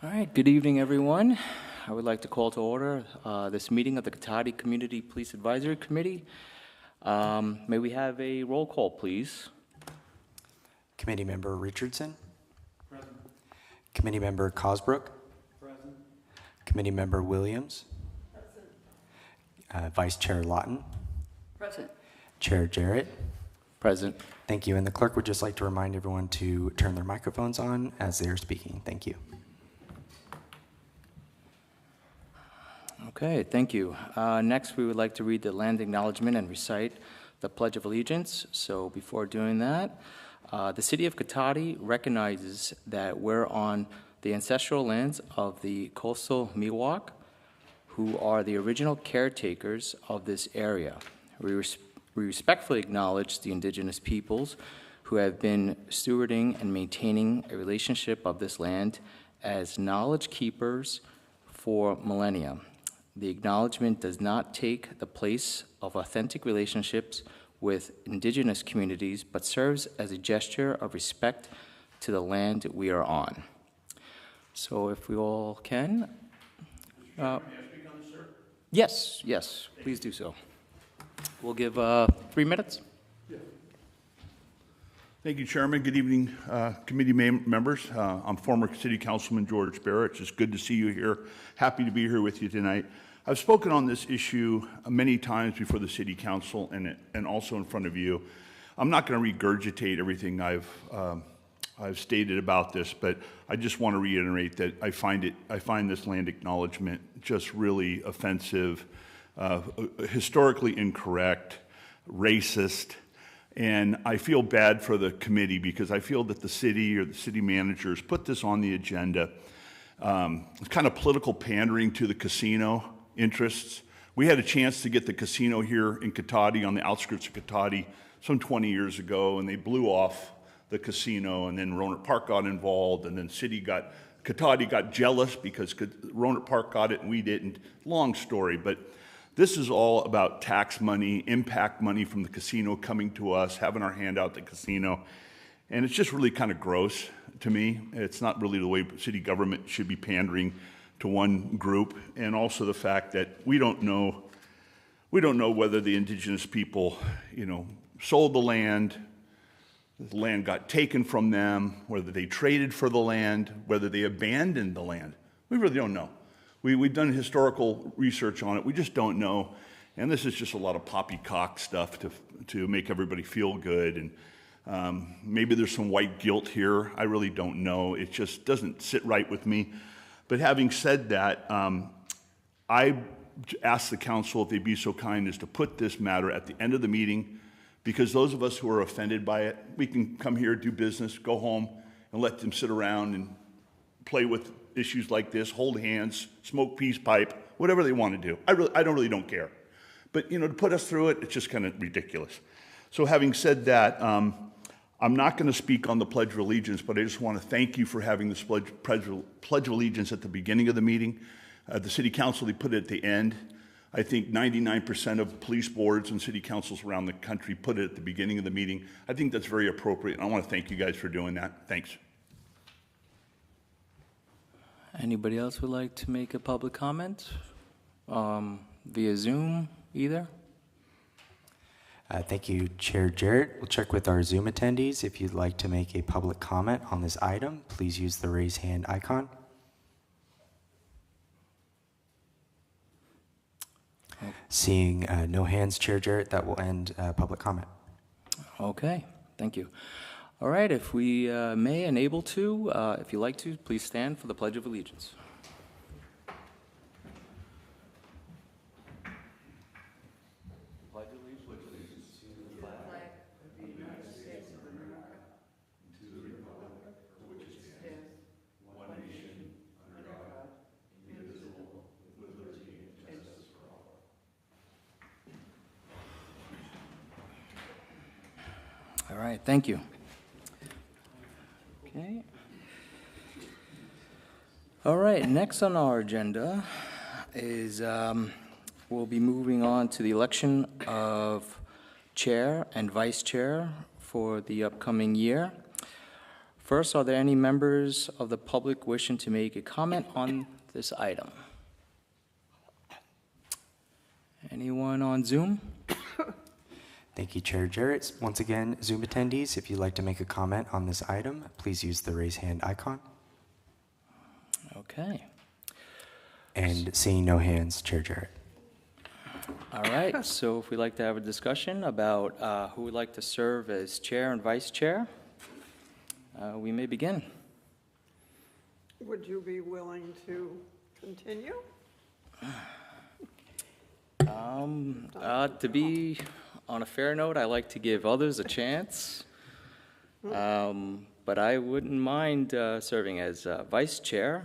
All right, good evening, everyone. I would like to call to order this meeting of the Cotati Community Police Advisory Committee. May we have a roll call, please? Committee Member Richardson. Present. Committee Member Cosbrook. Present. Committee Member Williams. Present. Vice Chair Lawton. Present. Chair Jarrett. Present. Thank you. And the clerk would just like to remind everyone to turn their microphones on as they are speaking. Thank you. Okay, thank you. Next, we would like to read the land acknowledgement and recite the Pledge of Allegiance. So before doing that, the City of Cotati recognizes that we're on the ancestral lands of the coastal Miwok, who are the original caretakers of this area. We respectfully acknowledge the indigenous peoples who have been stewarding and maintaining a relationship of this land as knowledge keepers for millennia. The acknowledgement does not take the place of authentic relationships with indigenous communities, but serves as a gesture of respect to the land we are on. So if we all can. May I speak on this, sir? Yes, please do so. We'll give 3 minutes. Yeah. Thank you, Chairman. Good evening, committee members. I'm former City Councilman George Barrett. It's just good to see you here. Happy to be here with you tonight. I've spoken on this issue many times before the City Council and also in front of you. I'm not going to regurgitate everything I've stated about this, but I just want to reiterate that I find this land acknowledgement just really offensive, historically incorrect, racist, and I feel bad for the committee because I feel that the city or the city managers put this on the agenda. It's kind of political pandering to the casino interests. We had a chance to get the casino here in Cotati, on the outskirts of Cotati, some 20 years ago, and they blew off the casino, and then Rohnert Park got involved, and then Cotati got jealous because Rohnert Park got it and we didn't. Long story, but this is all about tax money, impact money from the casino coming to us, having our hand out the casino, and it's just really kind of gross to me. It's not really the way city government should be pandering to one group, and also the fact that we don't know whether the indigenous people, sold the land got taken from them, whether they traded for the land, whether they abandoned the land. We really don't know. We've done historical research on it. We just don't know, and this is just a lot of poppycock stuff to make everybody feel good, and maybe there's some white guilt here. I really don't know. It just doesn't sit right with me. But having said that, I asked the council if they'd be so kind as to put this matter at the end of the meeting, because those of us who are offended by it, we can come here, do business, go home, and let them sit around and play with issues like this, hold hands, smoke peace pipe, whatever they want to do. I don't care. But to put us through it, it's just kind of ridiculous. So having said that, I'm not going to speak on the Pledge of Allegiance, but I just want to thank you for having this Pledge of Allegiance at the beginning of the meeting. The City Council, they put it at the end. I think 99% of police boards and city councils around the country put it at the beginning of the meeting. I think that's very appropriate, and I want to thank you guys for doing that. Thanks. Anybody else would like to make a public comment? Via Zoom, either? Thank you, Chair Jarrett. We'll check with our Zoom attendees. If you'd like to make a public comment on this item, please use the raise hand icon. Seeing no hands, Chair Jarrett, that will end public comment. Okay, thank you. All right, if we may and able to, if you'd like to, please stand for the Pledge of Allegiance. All right, thank you. Okay. All right, next on our agenda is we'll be moving on to the election of chair and vice chair for the upcoming year. First, are there any members of the public wishing to make a comment on this item? Anyone on Zoom? Thank you, Chair Jarrett. Once again, Zoom attendees, if you'd like to make a comment on this item, please use the raise hand icon. Okay. And seeing no hands, Chair Jarrett. All right, so if we'd like to have a discussion about who would like to serve as chair and vice chair, we may begin. Would you be willing to continue? To be on a fair note, I like to give others a chance, but I wouldn't mind serving as vice chair.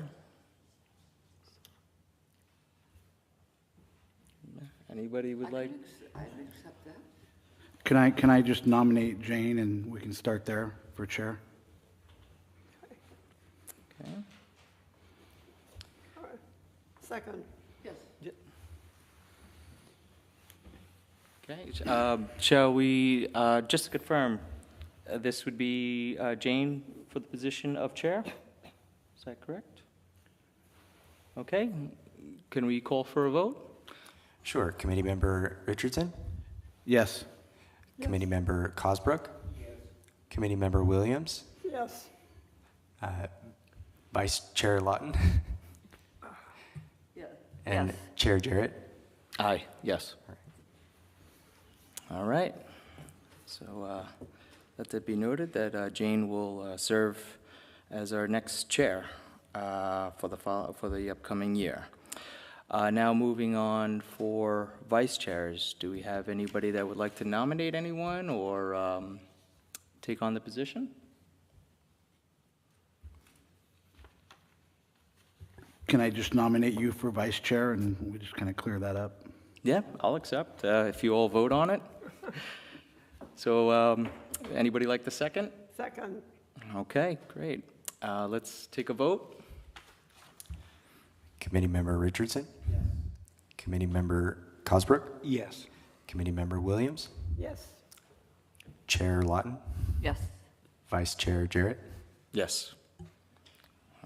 Anybody would like? I'd accept that. Can I just nominate Jane and we can start there for chair? Okay. All right. Second. Yes. Okay, shall we, just to confirm, this would be Jane for the position of chair? Is that correct? Okay, can we call for a vote? Sure. Committee Member Richardson? Yes. Committee Member Cosbrook? Committee Member Williams? Yes. Vice Chair Lawton? Yeah. And Yes. Chair Jarrett? Aye, yes. All right, so let it be noted that Jane will serve as our next chair for the upcoming year. Now moving on for vice chairs, do we have anybody that would like to nominate anyone or take on the position? Can I just nominate you for vice chair and we just kind of clear that up? Yeah, I'll accept if you all vote on it. So anybody like the second? Second. Okay, great. Let's take a vote. Committee Member Richardson? Yes. Committee Member Cosbrook? Yes. Committee Member Williams? Yes. Chair Lawton? Yes. Vice Chair Jarrett? Yes.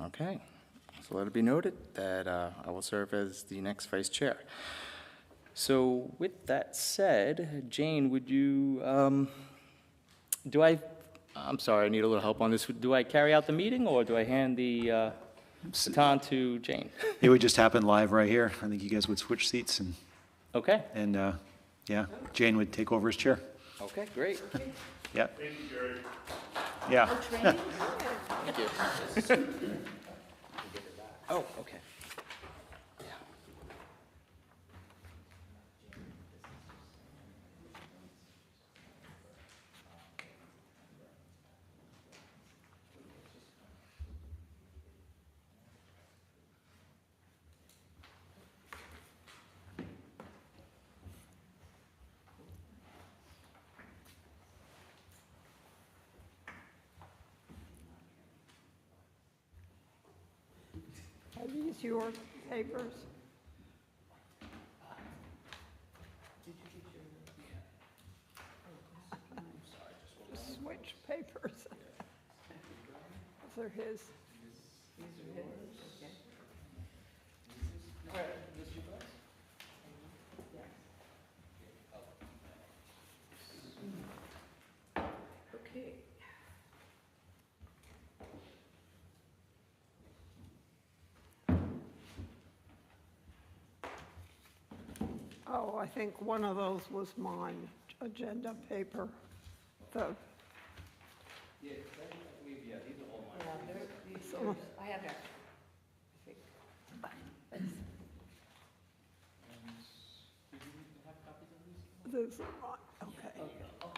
Okay, so let it be noted that I will serve as the next vice chair. So with that said, Jane, would you, I'm sorry, I need a little help on this. Do I carry out the meeting or do I hand the baton to Jane? It would just happen live right here. I think you guys would switch seats Okay, and yeah, Jane would take over as chair. okay, great. Yeah. Yeah. Thank you. Oh, okay. Are these your papers? Just switch papers. Those are his. Okay. Oh, I think one of those was mine, agenda paper. The, so, I have that. those are mine, okay. All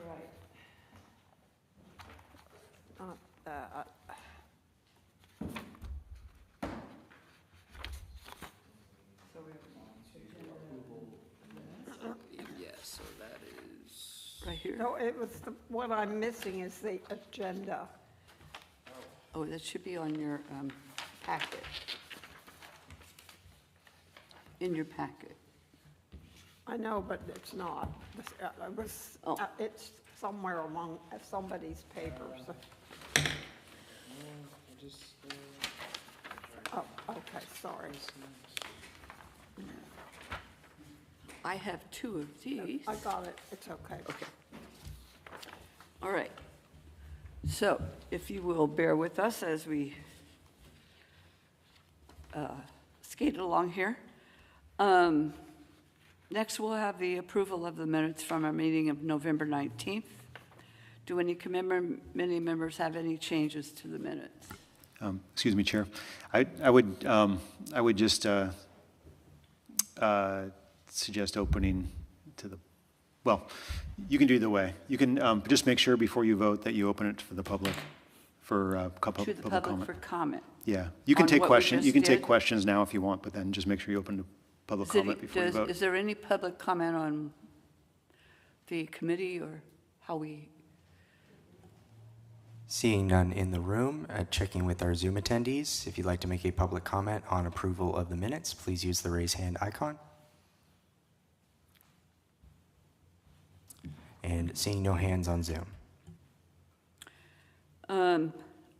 right. Not that. So we're Yes, so that is. right here. No, it was, what I'm missing is the agenda. Oh, that should be on your packet. In your packet. I know, but it's not. It was, Oh. it's somewhere among somebody's papers. Oh, okay, sorry. I have two of these. I got it, it's okay. Okay. All right. So if you will bear with us as we skate along here. Next, we'll have the approval of the minutes from our meeting of November 19th. Do any committee members have any changes to the minutes? Excuse me, Chair. I would just suggest opening to the, well, you can do either way. You can just make sure before you vote that you open it for the public for To the public public comment. for comment. Yeah, you can On take what we questions, you just can take did? questions now if you want, but then just make sure you open to public comment before you vote. Is there any public comment on the committee or how we, Seeing none in the room, checking with our Zoom attendees. If you'd like to make a public comment on approval of the minutes, please use the raise hand icon. And seeing no hands on Zoom.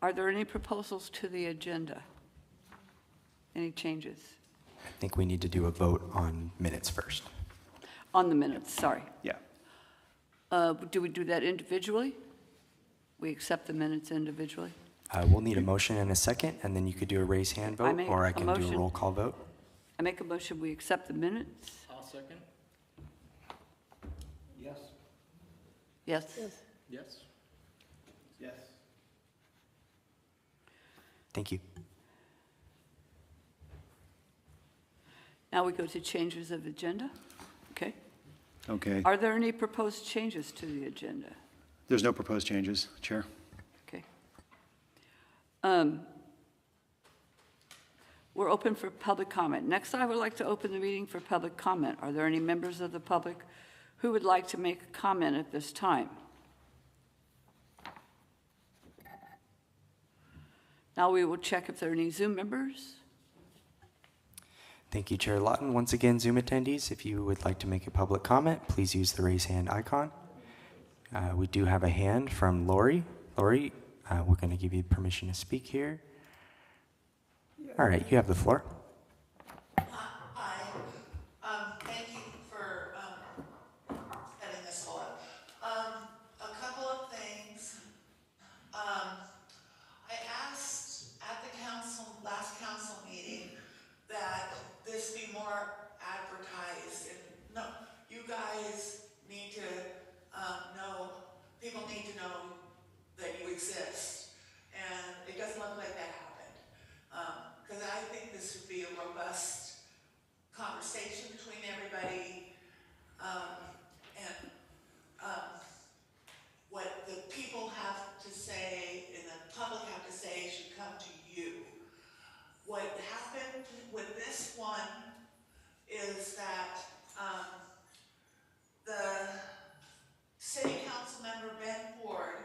are there any proposals to the agenda? Any changes? I think we need to do a vote on minutes first. On the minutes, sorry. Yeah. Do we do that individually? We accept the minutes individually? We'll need a motion and a second, and then you could do a raise hand vote, make or I a can do a motion. roll call vote. I make a motion, we accept the minutes? I'll second. Yes. Yes? Yes. Yes. Thank you. Now we go to changes of agenda. Okay. Okay. Are there any proposed changes to the agenda? There's no proposed changes, Chair. Okay. We're open for public comment. Next, I would like to open the meeting for public comment. Are there any members of the public who would like to make a comment at this time? Now we will check if there are any Zoom members. Thank you, Chair Lawton. Once again, Zoom attendees, if you would like to make a public comment, please use the raise hand icon. We do have a hand from Lori. Lori, we're going to give you permission to speak here. All right, you have the floor. Hi, thank you for setting this all up. A couple of things. I asked at the last council meeting that this be more advertised. And no, you guys need to know, people need to know that you exist. And it doesn't look like that happened. Because I think this would be a robust conversation between everybody, and what the people have to say and the public have to say should come to you. What happened with this one is that the city council member Ben Ford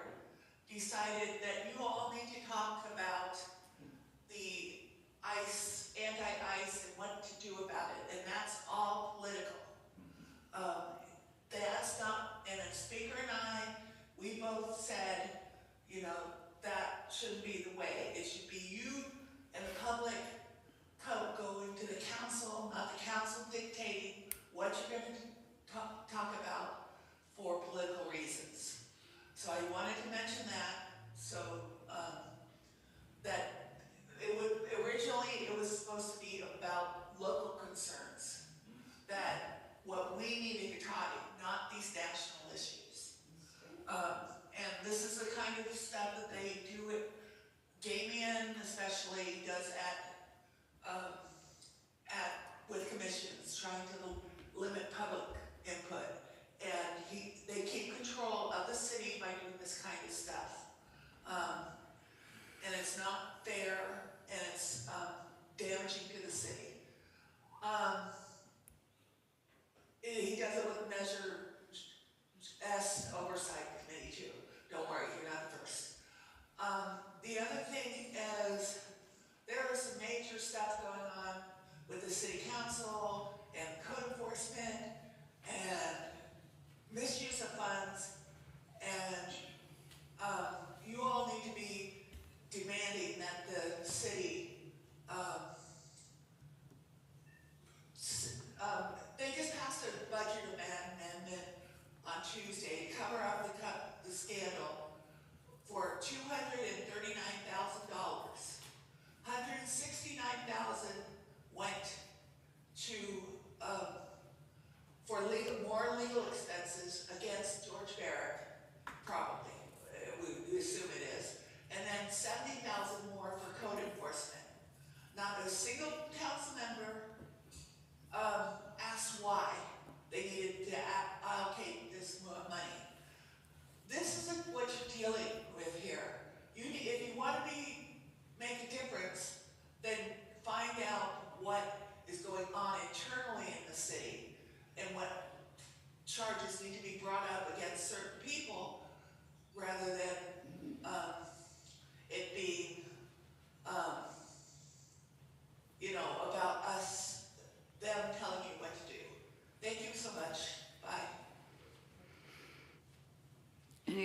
decided that you all need to talk about the ICE, anti-ICE, and what to do about it, and that's all political. That's not, and the speaker and I, we both said, you know, that shouldn't be the way. It should be you and the public going to the council, not the council dictating what you're going to talk about for political reasons. So I wanted to mention that, so that originally it was supposed to be about local concerns, that what we needed to talk, not these national issues. And this is the kind of stuff that they do at, Damien especially does with commissions, trying to limit public input. And they keep control of the city by doing this kind of stuff. And it's not fair, and it's damaging to the city. He does it with Measure S Oversight Committee too. Don't worry, you're not the first. The other thing is, there is some major stuff going on with the city council and code enforcement and misuse of funds, and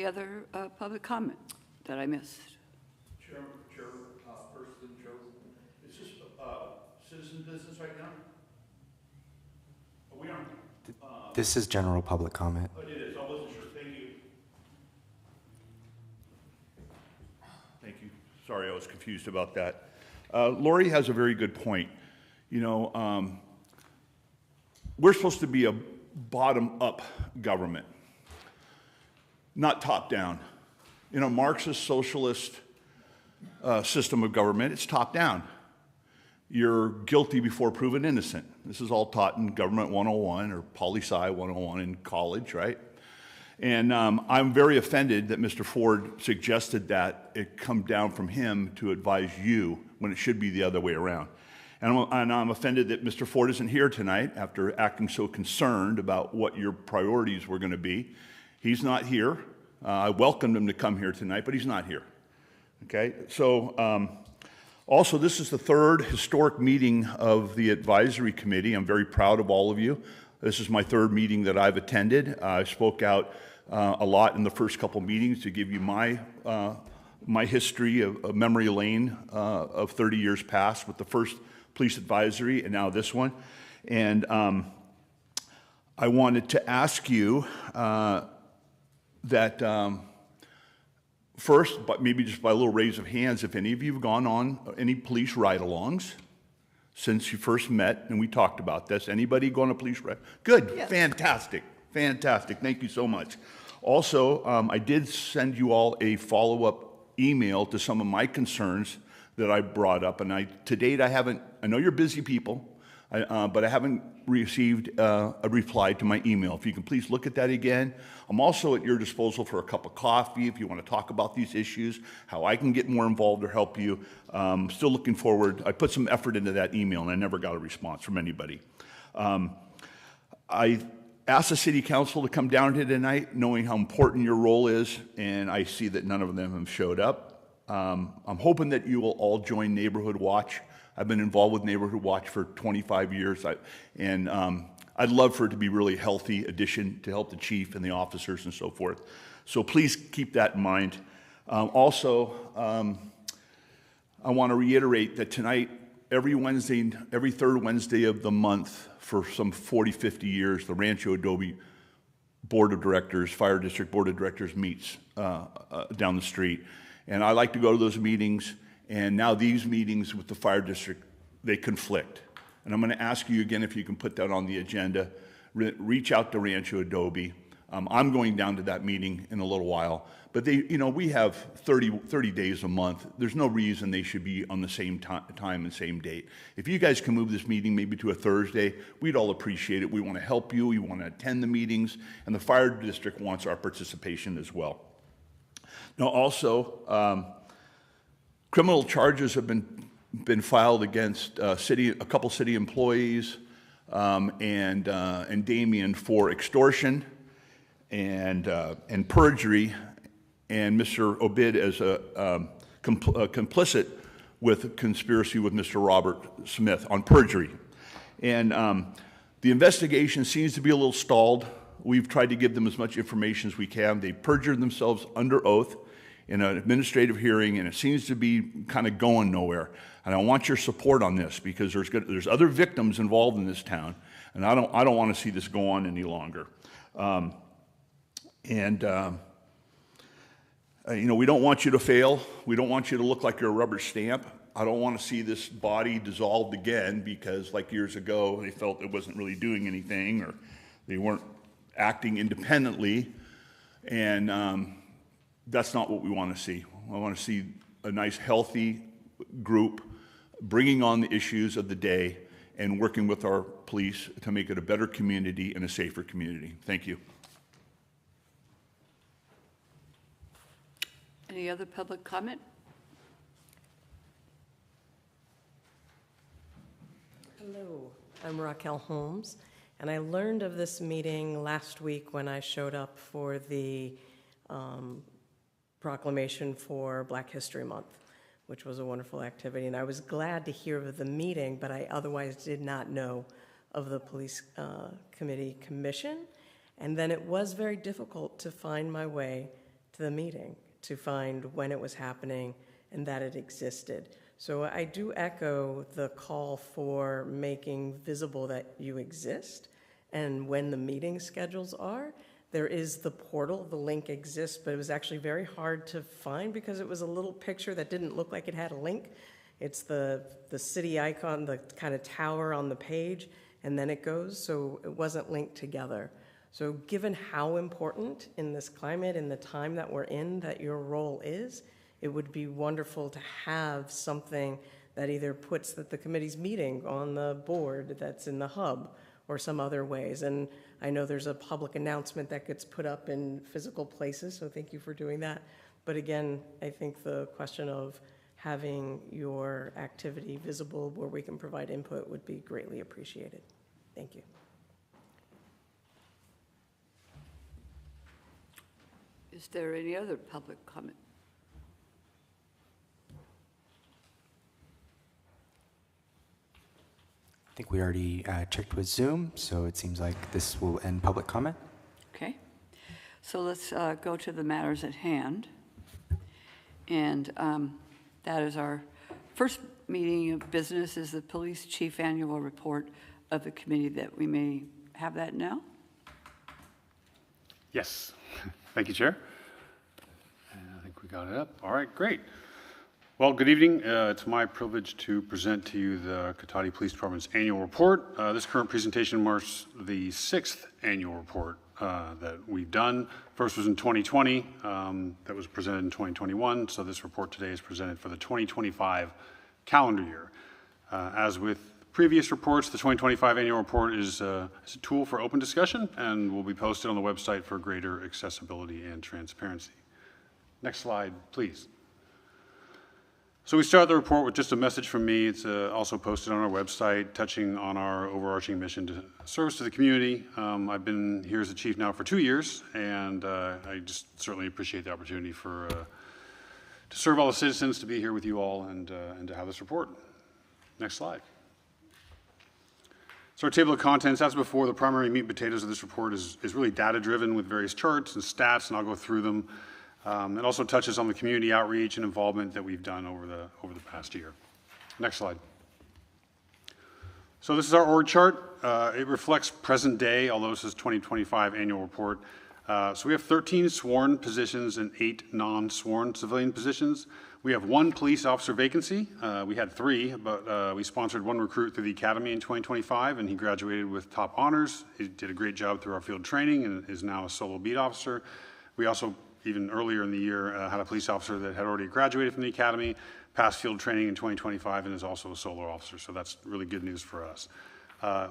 Any other public comment that I missed? Person, Chair, is this citizen business right now? We aren't. This is general public comment. It is. I wasn't sure. Thank you. Thank you. Sorry, I was confused about that. Lori has a very good point. You know, we're supposed to be a bottom-up government, not top-down. In a Marxist socialist system of government, it's top-down. You're guilty before proven innocent. This is all taught in Government 101 or Poli-Sci 101 in college, right? And I'm very offended that Mr. Ford suggested that it come down from him to advise you when it should be the other way around. And I'm offended that Mr. Ford isn't here tonight after acting so concerned about what your priorities were going to be. He's not here. I welcomed him to come here tonight, but he's not here. Okay, so also this is the third historic meeting of the advisory committee. I'm very proud of all of you. This is my third meeting that I've attended. I spoke out a lot in the first couple meetings to give you my history of memory lane of 30 years past with the first police advisory and now this one. And I wanted to ask you that first, but maybe just by a little raise of hands, if any of you have gone on any police ride-alongs since you first met and we talked about this. Anybody go on a police ride? Good, yes. Fantastic, fantastic. Thank you so much. Also, I did send you all a follow-up email to some of my concerns that I brought up, and to date I haven't. I know you're busy people, but I haven't received a reply to my email. If you can please look at that again. I'm also at your disposal for a cup of coffee if you want to talk about these issues, how I can get more involved or help you. Still looking forward. I put some effort into that email and I never got a response from anybody. I asked the city council to come down here tonight knowing how important your role is, and I see that none of them have showed up. I'm hoping that you will all join Neighborhood Watch. I've been involved with Neighborhood Watch for 25 years, and I'd love for it to be a really healthy addition to help the chief and the officers and so forth. So please keep that in mind. Also, I want to reiterate that tonight, every third Wednesday of the month for some 40, 50 years, the Rancho Adobe Board of Directors, Fire District Board of Directors meets down the street. And I like to go to those meetings. And now these meetings with the fire district, they conflict. And I'm going to ask you again if you can put that on the agenda. Reach out to Rancho Adobe. I'm going down to that meeting in a little while. But we have 30 days a month. There's no reason they should be on the same time and same date. If you guys can move this meeting maybe to a Thursday, we'd all appreciate it. We want to help you. We want to attend the meetings. And the fire district wants our participation as well. Now also, criminal charges have been filed against a couple city employees and Damien for extortion and perjury, and Mr. Obid as a complicit with conspiracy with Mr. Robert Smith on perjury. And the investigation seems to be a little stalled. We've tried to give them as much information as we can. They perjured themselves under oath in an administrative hearing, and it seems to be kind of going nowhere. And I want your support on this because there's other victims involved in this town, and I don't want to see this go on any longer. We don't want you to fail. We don't want you to look like you're a rubber stamp. I don't want to see this body dissolved again because, like years ago, they felt it wasn't really doing anything or they weren't acting independently, and that's not what we want to see. I want to see a nice, healthy group bringing on the issues of the day and working with our police to make it a better community and a safer community. Thank you. Any other public comment? Hello, I'm Raquel Holmes, and I learned of this meeting last week when I showed up for the proclamation for Black History Month, which was a wonderful activity. And I was glad to hear of the meeting, but I otherwise did not know of the police commission. And then it was very difficult to find my way to the meeting to find when it was happening and that it existed. So I do echo the call for making visible that you exist and when the meeting schedules are. There is the portal, the link exists, but it was actually very hard to find because it was a little picture that didn't look like it had a link. It's the city icon, the kind of tower on the page, and then it goes, so it wasn't linked together. So given how important in this climate, in the time that we're in, that your role is, it would be wonderful to have something that either puts that the committee's meeting on the board that's in the hub or some other ways. And I know there's a public announcement that gets put up in physical places, so thank you for doing that. But again, I think the question of having your activity visible where we can provide input would be greatly appreciated. Thank you. Is there any other public comment? I think we already checked with Zoom, so it seems like this will end public comment. Okay. So let's go to the matters at hand. And that is our first meeting of business is the Police Chief Annual Report of the committee. That we may have that now. Yes. Thank you, Chair. And I think we got it up. All right, great. Well, good evening. It's my privilege to present to you the Cotati Police Department's annual report. This current presentation marks the 6th annual report that we've done. First was in 2020, that was presented in 2021, so this report today is presented for the 2025 calendar year. As with previous reports, the 2025 annual report is a tool for open discussion and will be posted on the website for greater accessibility and transparency. Next slide, please. So we start the report with just a message from me. It's also posted on our website, touching on our overarching mission to service to the community. I've been here as the chief now for 2 years, and I just certainly appreciate the opportunity to serve all the citizens, to be here with you all, and to have this report. Next slide. So our table of contents, as before, the primary meat and potatoes of this report is really data-driven with various charts and stats, and I'll go through them. It also touches on the community outreach and involvement that we've done over the past year. Next slide. So this is our org chart. It reflects present day, although this is 2025 annual report. So we have 13 sworn positions and 8 non-sworn civilian positions. We have 1 police officer vacancy. We had 3, but we sponsored 1 recruit through the academy in 2025, and he graduated with top honors. He did a great job through our field training and is now a solo beat officer. We also, even earlier in the year, had a police officer that had already graduated from the academy, passed field training in 2025, and is also a solo officer, so that's really good news for us.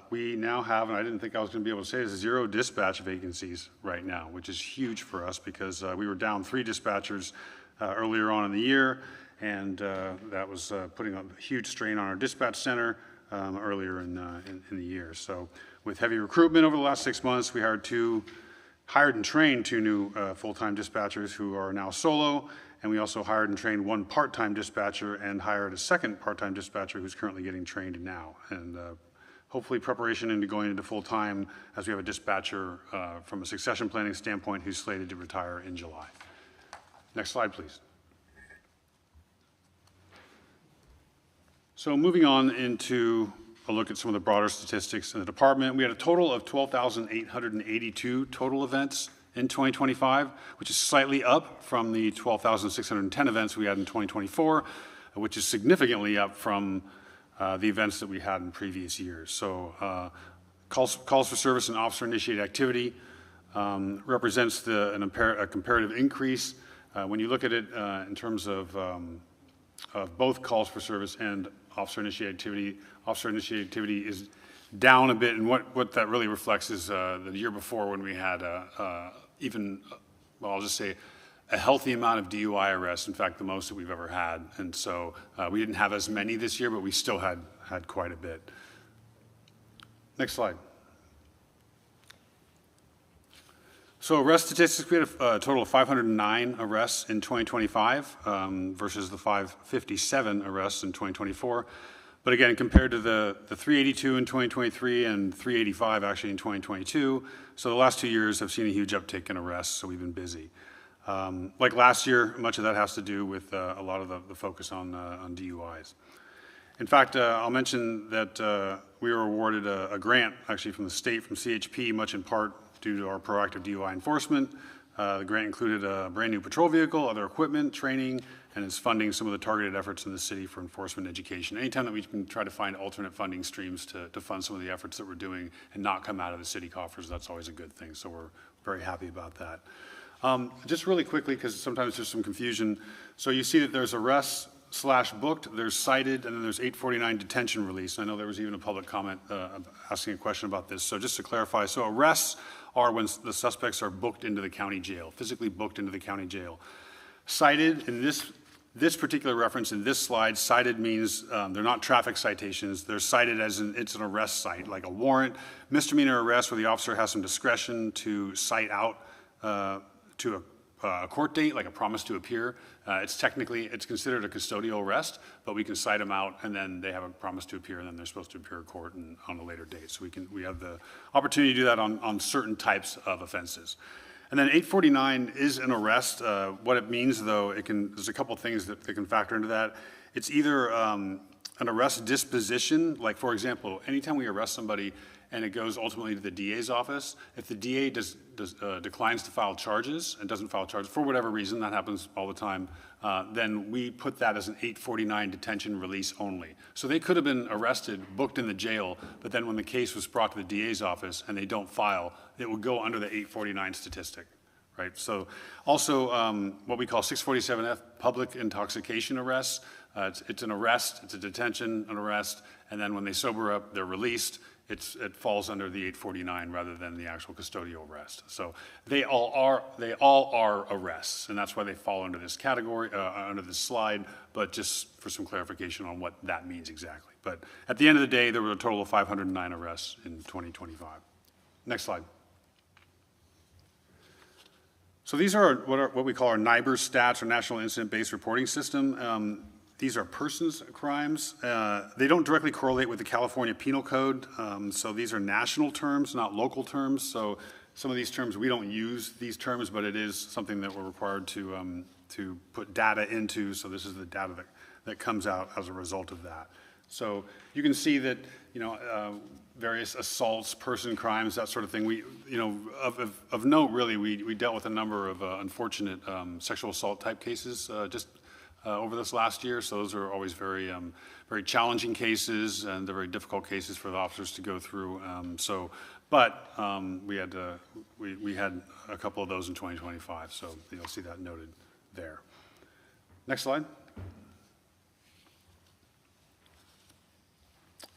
We now have, and I didn't think I was going to be able to say this, 0 dispatch vacancies right now, which is huge for us because we were down 3 dispatchers earlier on in the year, and that was putting a huge strain on our dispatch center earlier in the year. So with heavy recruitment over the last 6 months, we hired and trained 2 new full-time dispatchers who are now solo, and we also hired and trained 1 part-time dispatcher and hired a 2nd part-time dispatcher who's currently getting trained now. And hopefully preparation into going into full-time, as we have a dispatcher from a succession planning standpoint who's slated to retire in July. Next slide, please. So moving on into a look at some of the broader statistics in the department. We had a total of 12,882 total events in 2025, which is slightly up from the 12,610 events we had in 2024, which is significantly up from the events that we had in previous years. So calls for service and officer-initiated activity represents a comparative increase. When you look at it in terms of both calls for service and officer-initiated activity is down a bit, and what that really reflects is the year before when we had I'll just say a healthy amount of DUI arrests, in fact the most that we've ever had, and so we didn't have as many this year, but we still had quite a bit. Next slide. So arrest statistics, we had a total of 509 arrests in 2025 versus the 557 arrests in 2024. But again, compared to the 382 in 2023 and 385 actually in 2022, so the last 2 years have seen a huge uptick in arrests, so we've been busy. Like last year, much of that has to do with a lot of the focus on DUIs. In fact, I'll mention that we were awarded a grant, actually from the state, from CHP, much in part due to our proactive DUI enforcement. The grant included a brand new patrol vehicle, other equipment, training, and is funding some of the targeted efforts in the city for enforcement education. Anytime that we can try to find alternate funding streams to fund some of the efforts that we're doing and not come out of the city coffers, that's always a good thing. So we're very happy about that. Just really quickly, because sometimes there's some confusion. So you see that there's arrest/booked, there's cited, and then there's 849 detention release. I know there was even a public comment asking a question about this. So just to clarify, so arrests are when the suspects are booked into the county jail, physically booked into the county jail. Cited, in this particular reference in this slide, cited means they're not traffic citations. They're cited as it's an arrest cite, like a warrant. Misdemeanor arrest where the officer has some discretion to cite out to a court date, like a promise to appear. It's considered a custodial arrest, but we can cite them out, and then they have a promise to appear, and then they're supposed to appear in court and on a later date. So we have the opportunity to do that on certain types of offenses. And then 849 is an arrest. What it means, though, there's a couple things that can factor into that. It's either an arrest disposition, like, for example, anytime we arrest somebody and it goes ultimately to the DA's office, if the DA declines to file charges and doesn't file charges for whatever reason, that happens all the time, then we put that as an 849 detention release only. So they could have been arrested, booked in the jail, but then when the case was brought to the DA's office and they don't file, it would go under the 849 statistic, right? So also what we call 647F, public intoxication arrests. It's an arrest, it's a detention, an arrest, and then when they sober up, they're released. It falls under the 849 rather than the actual custodial arrest. So they all are arrests, and that's why they fall under this category, under this slide, but just for some clarification on what that means exactly. But at the end of the day, there were a total of 509 arrests in 2025. Next slide. So these are what we call our NIBRS stats, or National Incident-Based Reporting System. These are persons crimes. They don't directly correlate with the California Penal Code, so these are national terms, not local terms. So some of these terms, we don't use these terms, but it is something that we're required to put data into. So this is the data that comes out as a result of that. So you can see that, various assaults, person crimes, that sort of thing. Of note, really, we dealt with a number of unfortunate sexual assault type cases over this last year. So those are always very, very challenging cases, and they're very difficult cases for the officers to go through. But we had a couple of those in 2025. So you'll see that noted there. Next slide.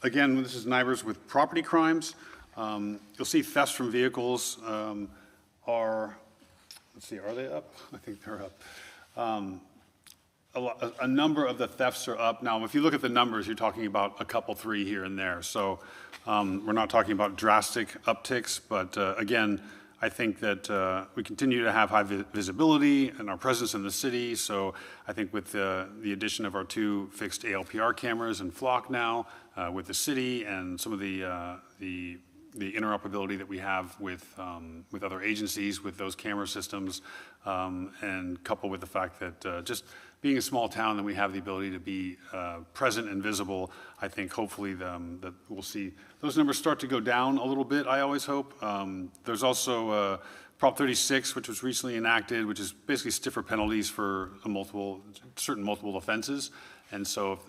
Again, this is NIBRS with property crimes. You'll see thefts from vehicles are they up? I think they're up. A number of the thefts are up. Now, if you look at the numbers, you're talking about a couple, three here and there. So we're not talking about drastic upticks, but again, I think that we continue to have high visibility and our presence in the city. So I think with the addition of our 2 fixed ALPR cameras and Flock now with the city, and some of the interoperability that we have with other agencies with those camera systems, and coupled with the fact that just being a small town, that we have the ability to be present and visible, I think hopefully that we'll see those numbers start to go down a little bit, I always hope. There's also Prop 36, which was recently enacted, which is basically stiffer penalties for certain multiple offenses. And so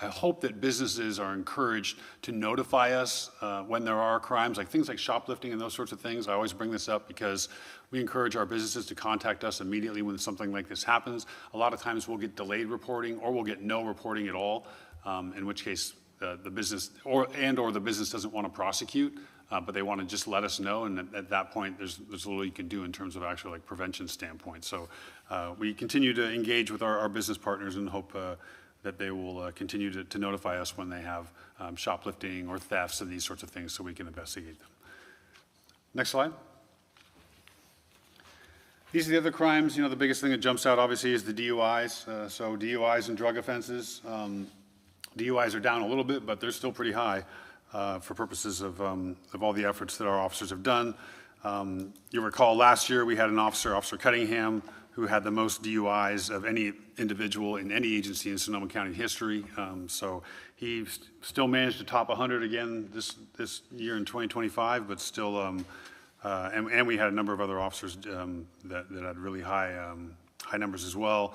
I hope that businesses are encouraged to notify us when there are crimes, like things like shoplifting and those sorts of things. I always bring this up because we encourage our businesses to contact us immediately when something like this happens. A lot of times we'll get delayed reporting, or we'll get no reporting at all, in which case the business or the business doesn't want to prosecute, but they want to just let us know. And at that point, there's little you can do in terms of actual like prevention standpoint. So we continue to engage with our business partners and hope that they will continue to notify us when they have shoplifting or thefts and these sorts of things, so we can investigate them. Next slide. These are the other crimes. The biggest thing that jumps out obviously is the DUIs. So DUIs and drug offenses. DUIs are down a little bit, but they're still pretty high for purposes of all the efforts that our officers have done. You'll recall last year we had an officer, Officer Cunningham, who had the most DUIs of any individual in any agency in Sonoma County history. So he still managed to top 100 again this year in 2025, but still, and we had a number of other officers that had really high numbers as well.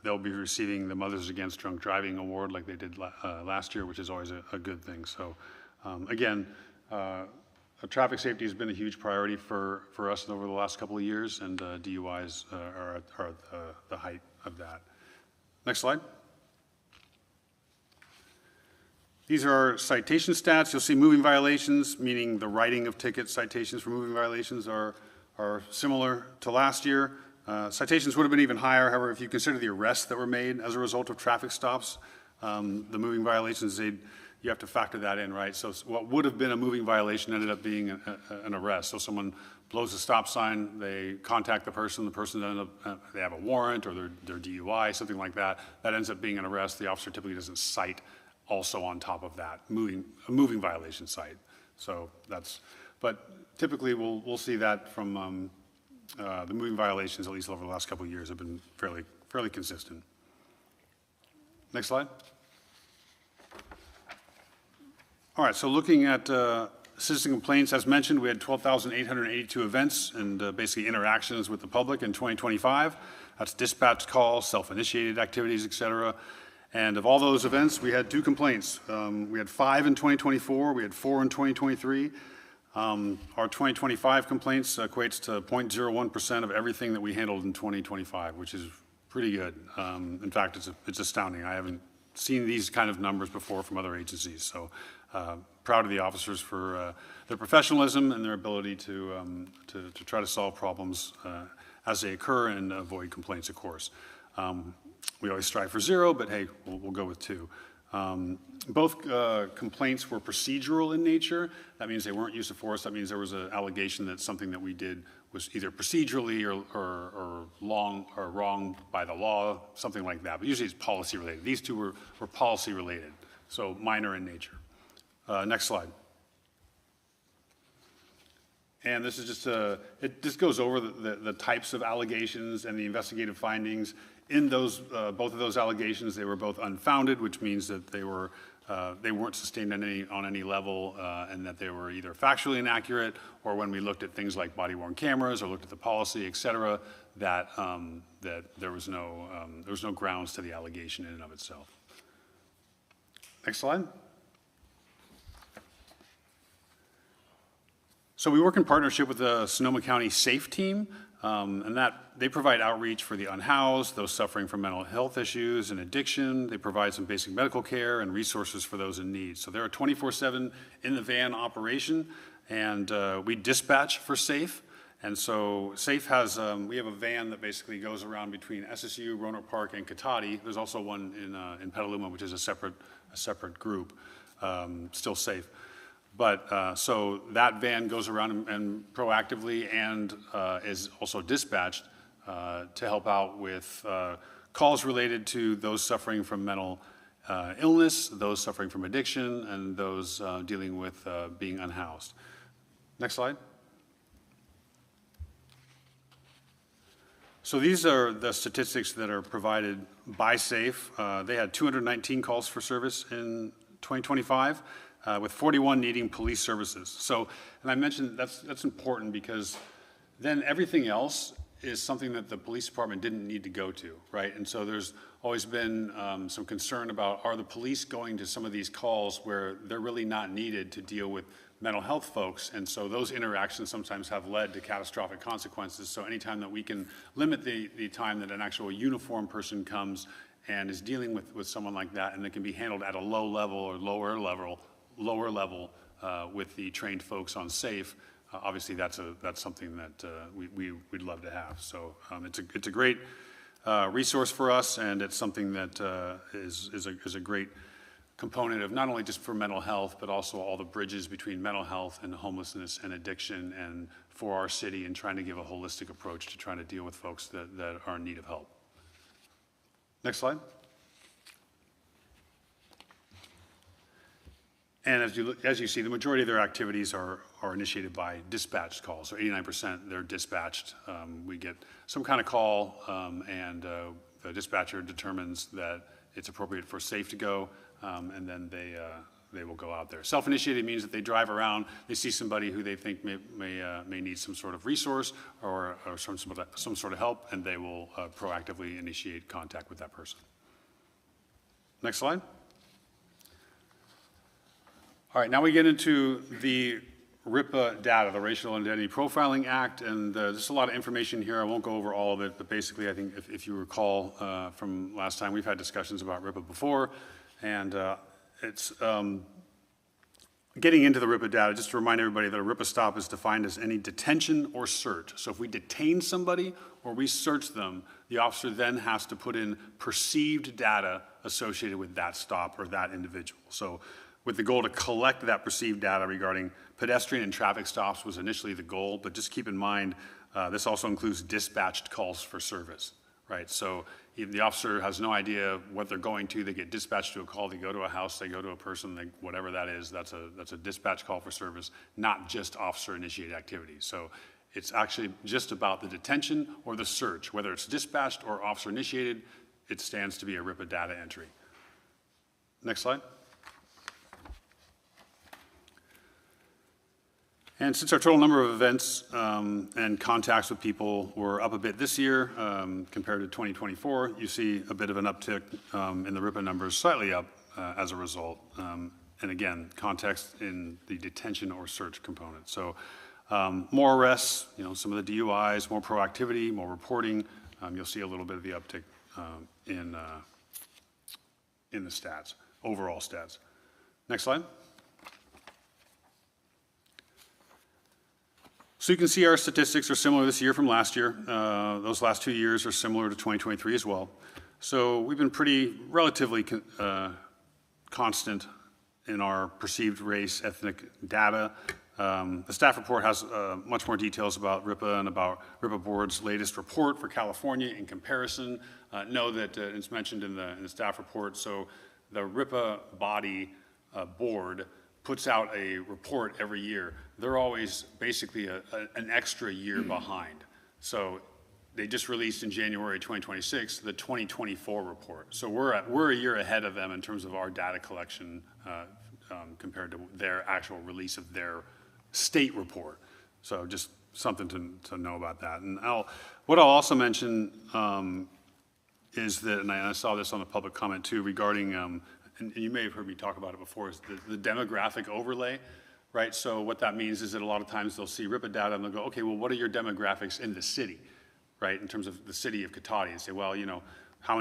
They'll be receiving the Mothers Against Drunk Driving Award like they did last year, which is always a good thing. So again, traffic safety has been a huge priority for us over the last couple of years, and DUIs are the height of that. Next slide. These are our citation stats. You'll see moving violations, meaning the writing of tickets. Citations for moving violations are similar to last year. Citations would have been even higher, however, if you consider the arrests that were made as a result of traffic stops. The moving violations, you have to factor that in, right? So what would have been a moving violation ended up being an arrest. So someone blows a stop sign, they contact the person ended up, they have a warrant or their DUI, something like that. That ends up being an arrest. The officer typically doesn't cite also on top of that, a moving violation cite. So but typically we'll see that from the moving violations, at least over the last couple of years, have been fairly consistent. Next slide. All right, so looking at citizen complaints, as mentioned, we had 12,882 events and basically interactions with the public in 2025. That's dispatch calls, self-initiated activities, et cetera. And of all those events, we had 2 complaints. We had 5 in 2024, we had 4 in 2023. Our 2025 complaints equates to 0.01% of everything that we handled in 2025, which is pretty good. In fact, it's astounding. I haven't seen these kind of numbers before from other agencies. So proud of the officers for their professionalism and their ability to try to solve problems as they occur and avoid complaints, of course. We always strive for 0, but hey, we'll go with 2. Both complaints were procedural in nature. That means they weren't use of force. That means there was an allegation that something that we did was either procedurally or wrong by the law, something like that. But usually it's policy related. These 2 were policy related, so minor in nature. Next slide. And this is just it just goes over the types of allegations and the investigative findings. In those, both of those allegations, they were both unfounded, which means that they weren't sustained on any level, and that they were either factually inaccurate, or when we looked at things like body-worn cameras or looked at the policy, et cetera, that there was no grounds to the allegation in and of itself. Next slide. So we work in partnership with the Sonoma County SAFE team, and that they provide outreach for the unhoused, those suffering from mental health issues and addiction. They provide some basic medical care and resources for those in need. So they're a 24/7 in the van operation, and we dispatch for SAFE. And so SAFE has, we have a van that basically goes around between SSU, Roanoke Park, and Cotati. There's also one in Petaluma, which is a separate group, still SAFE. But so that van goes around and proactively and is also dispatched to help out with calls related to those suffering from mental illness, those suffering from addiction, and those dealing with being unhoused. Next slide. So these are the statistics that are provided by SAFE. They had 219 calls for service in 2025. With 41 needing police services. So, and I mentioned that's important because then everything else is something that the police department didn't need to go to, right? And so there's always been some concern about, are the police going to some of these calls where they're really not needed to deal with mental health folks? And so those interactions sometimes have led to catastrophic consequences. So anytime that we can limit the time that an actual uniformed person comes and is dealing with someone like that, and it can be handled at a low level or lower level with the trained folks on SAFE, obviously that's something that we'd love to have. So it's a great resource for us, and it's something that is a great component of not only just for mental health, but also all the bridges between mental health and homelessness and addiction, and for our city, and trying to give a holistic approach to trying to deal with folks that are in need of help. Next slide. And as you see, the majority of their activities are initiated by dispatched calls. So 89%, they're dispatched. We get some kind of call, and the dispatcher determines that it's appropriate for safe to go, and then they will go out there. Self-initiated means that they drive around, they see somebody who they think may need some sort of resource or some sort of help, and they will proactively initiate contact with that person. Next slide. All right, now we get into the RIPA data, the Racial Identity Profiling Act, and there's a lot of information here. I won't go over all of it, but basically I think if you recall from last time, we've had discussions about RIPA before, and it's getting into the RIPA data, just to remind everybody that a RIPA stop is defined as any detention or search. So if we detain somebody or we search them, the officer then has to put in perceived data associated with that stop or that individual. So with the goal to collect that perceived data regarding pedestrian and traffic stops was initially the goal, but just keep in mind, this also includes dispatched calls for service, right? So if the officer has no idea what they're going to, they get dispatched to a call, they go to a house, they go to a person, whatever that is, that's a dispatch call for service, not just officer-initiated activities. So it's actually just about the detention or the search, whether it's dispatched or officer-initiated, it stands to be a RIPA data entry. Next slide. And since our total number of events and contacts with people were up a bit this year compared to 2024, you see a bit of an uptick in the RIPA numbers, slightly up as a result. And again, context in the detention or search component. So more arrests, some of the DUIs, more proactivity, more reporting. You'll see a little bit of the uptick in the stats, overall stats. Next slide. So you can see our statistics are similar this year from last year. Those last 2 years are similar to 2023 as well. So we've been pretty relatively constant in our perceived race ethnic data. The staff report has much more details about RIPA and about RIPA Board's latest report for California in comparison. Know that it's mentioned in the staff report. So the RIPA body board puts out a report every year. They're always basically an extra year behind. So they just released in January 2026 the 2024 report. So we're a year ahead of them in terms of our data collection compared to their actual release of their state report. So just something to know about that. And what I'll also mention is that, and I saw this on the public comment too, regarding and you may have heard me talk about it before, is the demographic overlay, right? So what that means is that a lot of times they'll see RIPA data and they'll go, okay, well, what are your demographics in the city, right? In terms of the city of Cotati, and say, well, how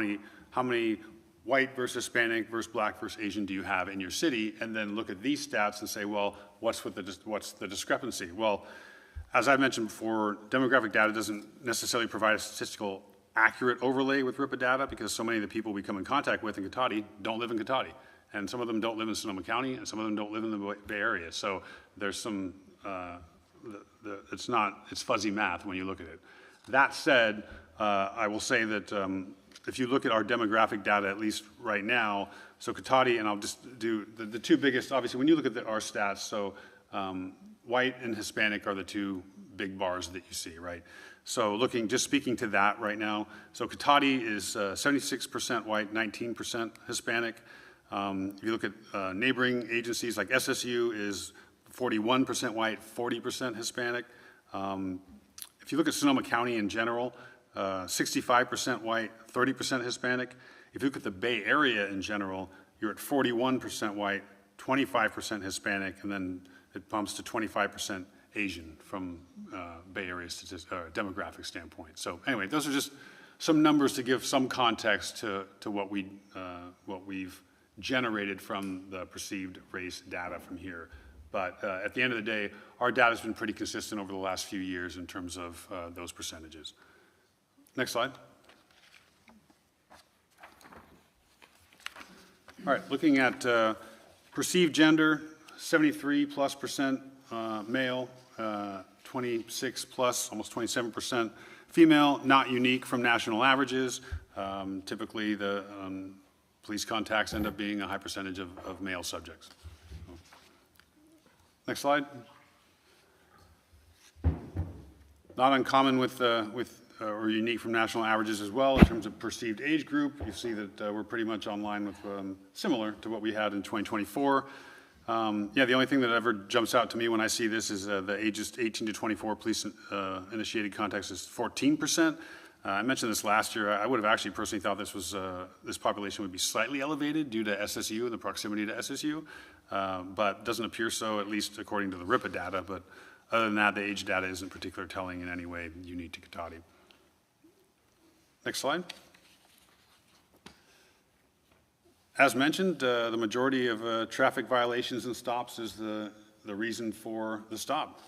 many white versus Hispanic versus black versus Asian do you have in your city? And then look at these stats and say, well, what's the discrepancy? Well, as I mentioned before, demographic data doesn't necessarily provide a statistical accurate overlay with RIPA data because so many of the people we come in contact with in Cotati don't live in Cotati. And some of them don't live in Sonoma County, and some of them don't live in the Bay Area. So there's some, it's fuzzy math when you look at it. That said, I will say that if you look at our demographic data, at least right now, so Cotati, and I'll just do the two biggest, obviously, when you look at our stats, so white and Hispanic are the two big bars that you see, right? So speaking to that right now, so Cotati is 76% white, 19% Hispanic. If you look at neighboring agencies like SSU is 41% white, 40% Hispanic. If you look at Sonoma County in general, 65% white, 30% Hispanic. If you look at the Bay Area in general, you're at 41% white, 25% Hispanic, and then it bumps to 25% Asian from Bay Area demographic standpoint. So anyway, those are just some numbers to give some context to what we've generated from the perceived race data from here. But at the end of the day, our data has been pretty consistent over the last few years in terms of those percentages. Next slide. All right, looking at perceived gender, 73+% male, 26 plus, almost 27% female, not unique from national averages. Typically, the police contacts end up being a high percentage of male subjects. Next slide. Not uncommon with or unique from national averages as well in terms of perceived age group. You see that we're pretty much online with similar to what we had in 2024. Yeah, the only thing that ever jumps out to me when I see this is the ages 18 to 24 police initiated contacts is 14%. I mentioned this last year. I would have actually personally thought this population would be slightly elevated due to SSU and the proximity to SSU, but doesn't appear so, at least according to the RIPA data. But other than that, the age data isn't particularly telling in any way unique to Cotati. Next slide. As mentioned, the majority of traffic violations and stops is the reason for the stop.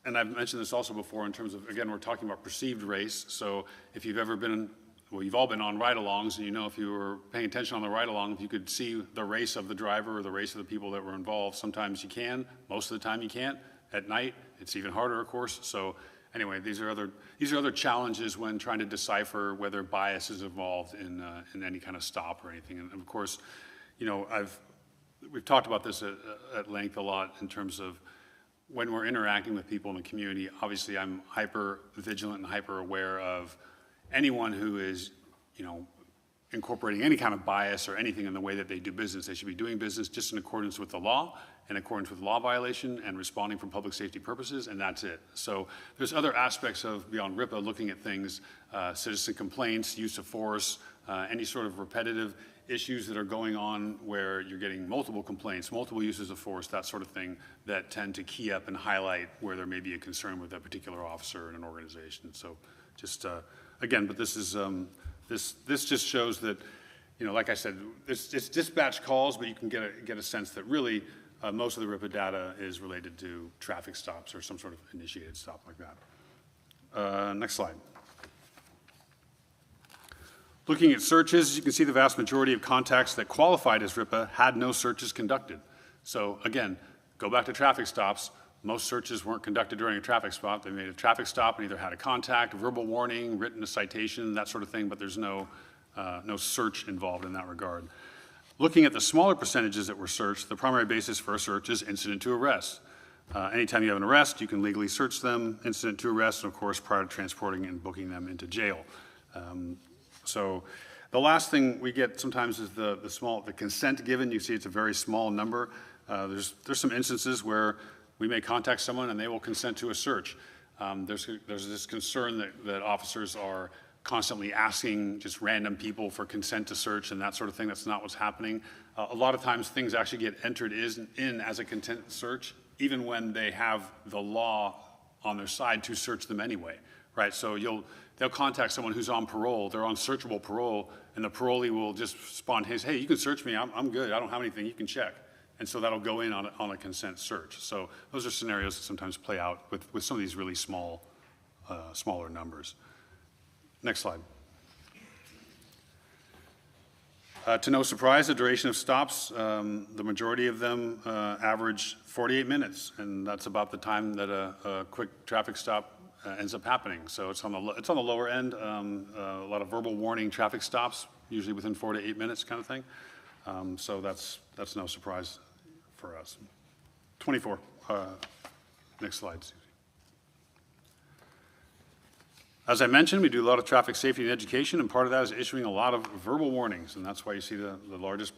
And I've mentioned this also before in terms of, again, we're talking about perceived race. So if you've ever been, well, you've all been on ride-alongs, and you know if you were paying attention on the ride-along, if you could see the race of the driver or the race of the people that were involved, sometimes you can, most of the time you can't. At night, it's even harder, of course. So anyway, these are other challenges when trying to decipher whether bias is involved in any kind of stop or anything. And of course, you know, we've talked about this at length a lot in terms of when we're interacting with people in the community. Obviously, I'm hyper vigilant and hyper aware of anyone who is, you know, incorporating any kind of bias or anything in the way that they do business. They should be doing business just in accordance with the law, in accordance with law violation, and responding for public safety purposes, and that's it. So there's other aspects of beyond RIPA looking at things, citizen complaints, use of force, any sort of repetitive issues that are going on where you're getting multiple complaints, multiple uses of force, that sort of thing, that tend to key up and highlight where there may be a concern with a particular officer in an organization. So just, again, but this is, this just shows that, you know, like I said, it's dispatch calls, but you can get a sense that really most of the RIPA data is related to traffic stops or some sort of initiated stop like that. Next slide. Looking at searches, you can see the vast majority of contacts that qualified as RIPA had no searches conducted. So again, go back to traffic stops. Most searches weren't conducted during a traffic stop. They made a traffic stop and either had a contact, verbal warning, written a citation, that sort of thing, but there's no search involved in that regard. Looking at the smaller percentages that were searched, the primary basis for a search is incident to arrest. Anytime you have an arrest, you can legally search them, incident to arrest, and of course, prior to transporting and booking them into jail. So the last thing we get sometimes is the consent given. You see it's a very small number. There's some instances where we may contact someone and they will consent to a search. There's this concern that officers are constantly asking just random people for consent to search and that sort of thing. That's not what's happening. A lot of times things actually get entered in as a consent search, even when they have the law on their side to search them anyway, right? So they'll contact someone who's on parole, they're on searchable parole, and the parolee will just spontaneously, hey, you can search me, I'm good, I don't have anything, you can check. And so that'll go in on a consent search. So those are scenarios that sometimes play out with some of these really smaller numbers. Next slide. To no surprise, the duration of stops, the majority of them average 48 minutes, and that's about the time that a quick traffic stop ends up happening. So it's on the lower end. A lot of verbal warning traffic stops, usually within 4 to 8 minutes, kind of thing. So that's no surprise for us. 24. Next slide. As I mentioned, we do a lot of traffic safety and education, and part of that is issuing a lot of verbal warnings, and that's why you see the largest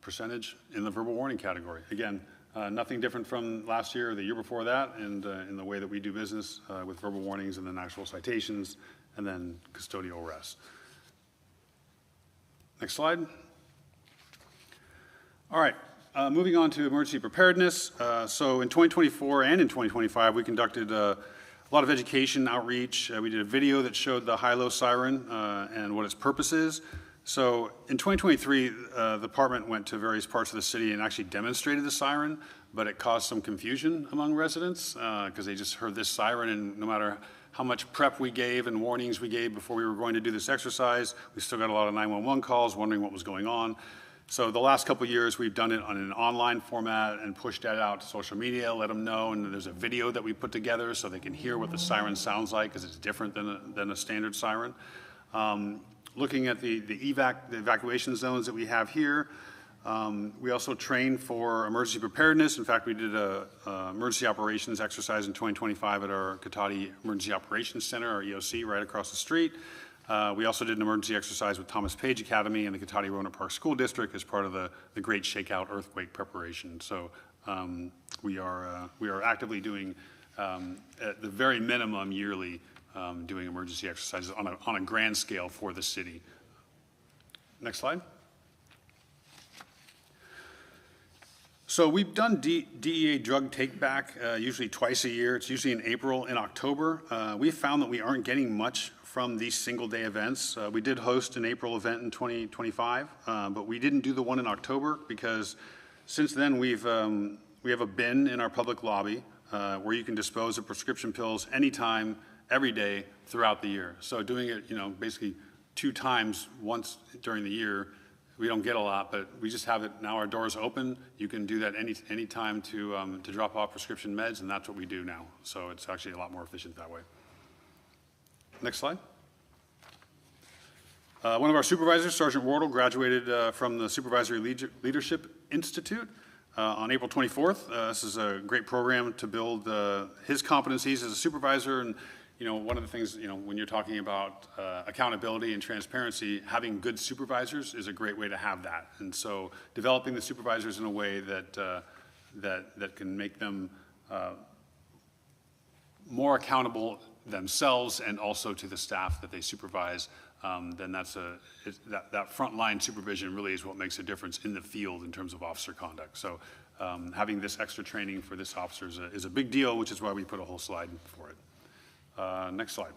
percentage in the verbal warning category. Again, nothing different from last year or the year before that, and in the way that we do business with verbal warnings and then actual citations and then custodial arrests. Next slide. All right, moving on to emergency preparedness. So in 2024 and in 2025, we conducted a lot of education outreach. We did a video that showed the high-low siren and what its purpose is. So in 2023, the department went to various parts of the city and actually demonstrated the siren, but it caused some confusion among residents because they just heard this siren, and no matter how much prep we gave and warnings we gave before we were going to do this exercise, we still got a lot of 911 calls wondering what was going on. So the last couple of years, we've done it on an online format and pushed that out to social media, let them know, and there's a video that we put together so they can hear what the siren sounds like, because it's different than a standard siren. Looking at the evacuation zones that we have here, We also train for emergency preparedness. In fact, we did a emergency operations exercise in 2025 at our Cotati Emergency Operations Center, our EOC, right across the street. We also did an emergency exercise with Thomas Page Academy and the Cotati Roanoke Park School District as part of the Great Shakeout earthquake preparation. So we are actively doing, at the very minimum yearly, doing emergency exercises on a grand scale for the city. Next slide. So we've done DEA drug take-back usually twice a year. It's usually in April and October. We've found that we aren't getting much from these single-day events. We did host an April event in 2025, but we didn't do the one in October because since then we have a bin in our public lobby where you can dispose of prescription pills anytime, every day throughout the year. So doing it, basically 2 times once during the year, we don't get a lot, but we just have it now. Our doors open. You can do that any time to drop off prescription meds, and that's what we do now. So it's actually a lot more efficient that way. Next slide. One of our supervisors, Sergeant Wardle, graduated from the Supervisory Leadership Institute on April 24th. This is a great program to build his competencies as a supervisor. And one of the things, when you're talking about accountability and transparency, having good supervisors is a great way to have that. And so developing the supervisors in a way that can make them more accountable themselves and also to the staff that they supervise, then that frontline supervision really is what makes a difference in the field in terms of officer conduct. So having this extra training for this officer is a big deal, which is why we put a whole slide for it. Next slide.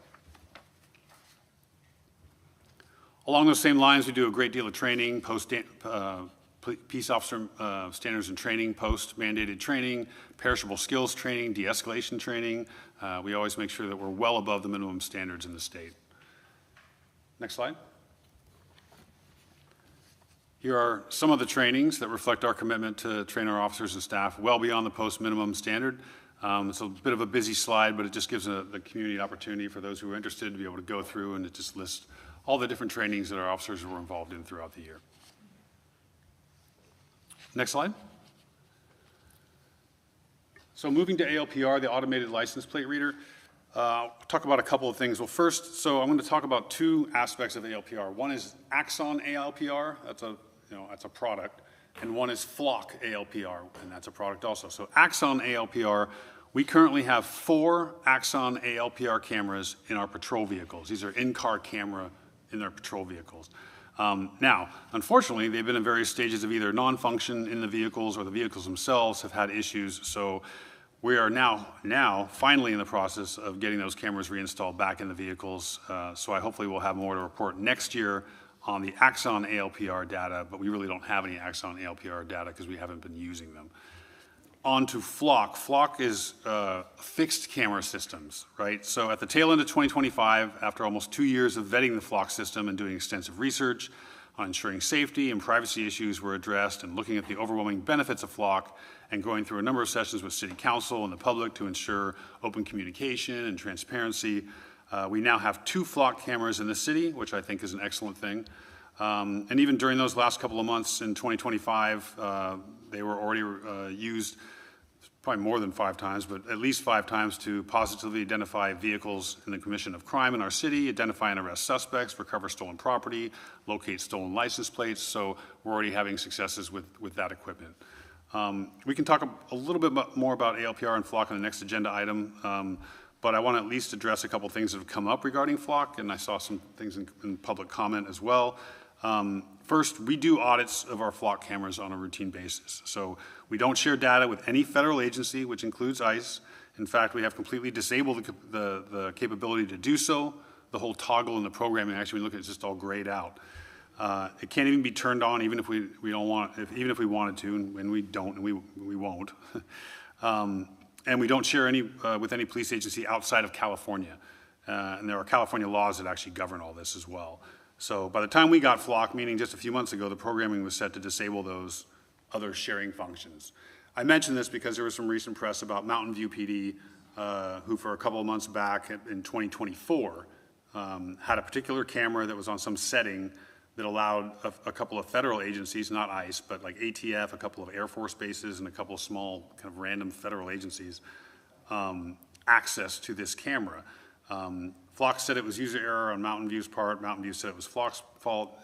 Along those same lines, we do a great deal of training, peace officer standards and training, post-mandated training, perishable skills training, de-escalation training. We always make sure that we're well above the minimum standards in the state. Next slide. Here are some of the trainings that reflect our commitment to train our officers and staff well beyond the post-minimum standard. It's a bit of a busy slide, but it just gives the community an opportunity for those who are interested to be able to go through, and it just lists all the different trainings that our officers were involved in throughout the year. Next slide. So moving to ALPR, the automated license plate reader, I'll talk about a couple of things. Well, first, so I'm going to talk about 2 aspects of ALPR. One is Axon ALPR, that's a product, and one is Flock ALPR, and that's a product also. So Axon ALPR, we currently have 4 Axon ALPR cameras in our patrol vehicles. These are in-car camera in our patrol vehicles. Now, unfortunately, they've been in various stages of either non-function in the vehicles or the vehicles themselves have had issues. So we are now finally in the process of getting those cameras reinstalled back in the vehicles. So I hopefully will have more to report next year on the Axon ALPR data, but we really don't have any Axon ALPR data because we haven't been using them. On to Flock. Flock is fixed camera systems, right? So at the tail end of 2025, after almost 2 years of vetting the Flock system and doing extensive research on ensuring safety and privacy issues were addressed and looking at the overwhelming benefits of Flock and going through a number of sessions with City Council and the public to ensure open communication and transparency, we now have 2 Flock cameras in the city, which I think is an excellent thing. And even during those last couple of months in 2025, they were already used probably more than 5 times, but at least 5 times to positively identify vehicles in the commission of crime in our city, identify and arrest suspects, recover stolen property, locate stolen license plates. So we're already having successes with that equipment. We can talk a little bit more about ALPR and Flock on the next agenda item, but I want to at least address a couple things that have come up regarding Flock, and I saw some things in public comment as well. First, we do audits of our Flock cameras on a routine basis. So we don't share data with any federal agency, which includes ICE. In fact, we have completely disabled the capability to do so. The whole toggle in the programming, actually, we look at it's just all grayed out. It can't even be turned on, even if we don't want, even if we wanted to, and we don't, and we won't. And we don't share any with any police agency outside of California. And there are California laws that actually govern all this as well. So by the time we got Flock, meaning just a few months ago, the programming was set to disable those other sharing functions. I mention this because there was some recent press about Mountain View PD, who for a couple of months back in 2024 had a particular camera that was on some setting that allowed a couple of federal agencies, not ICE, but like ATF, a couple of Air Force bases, and a couple of small kind of random federal agencies access to this camera. Flock said it was user error on Mountain View's part. Mountain View said it was Flock's fault.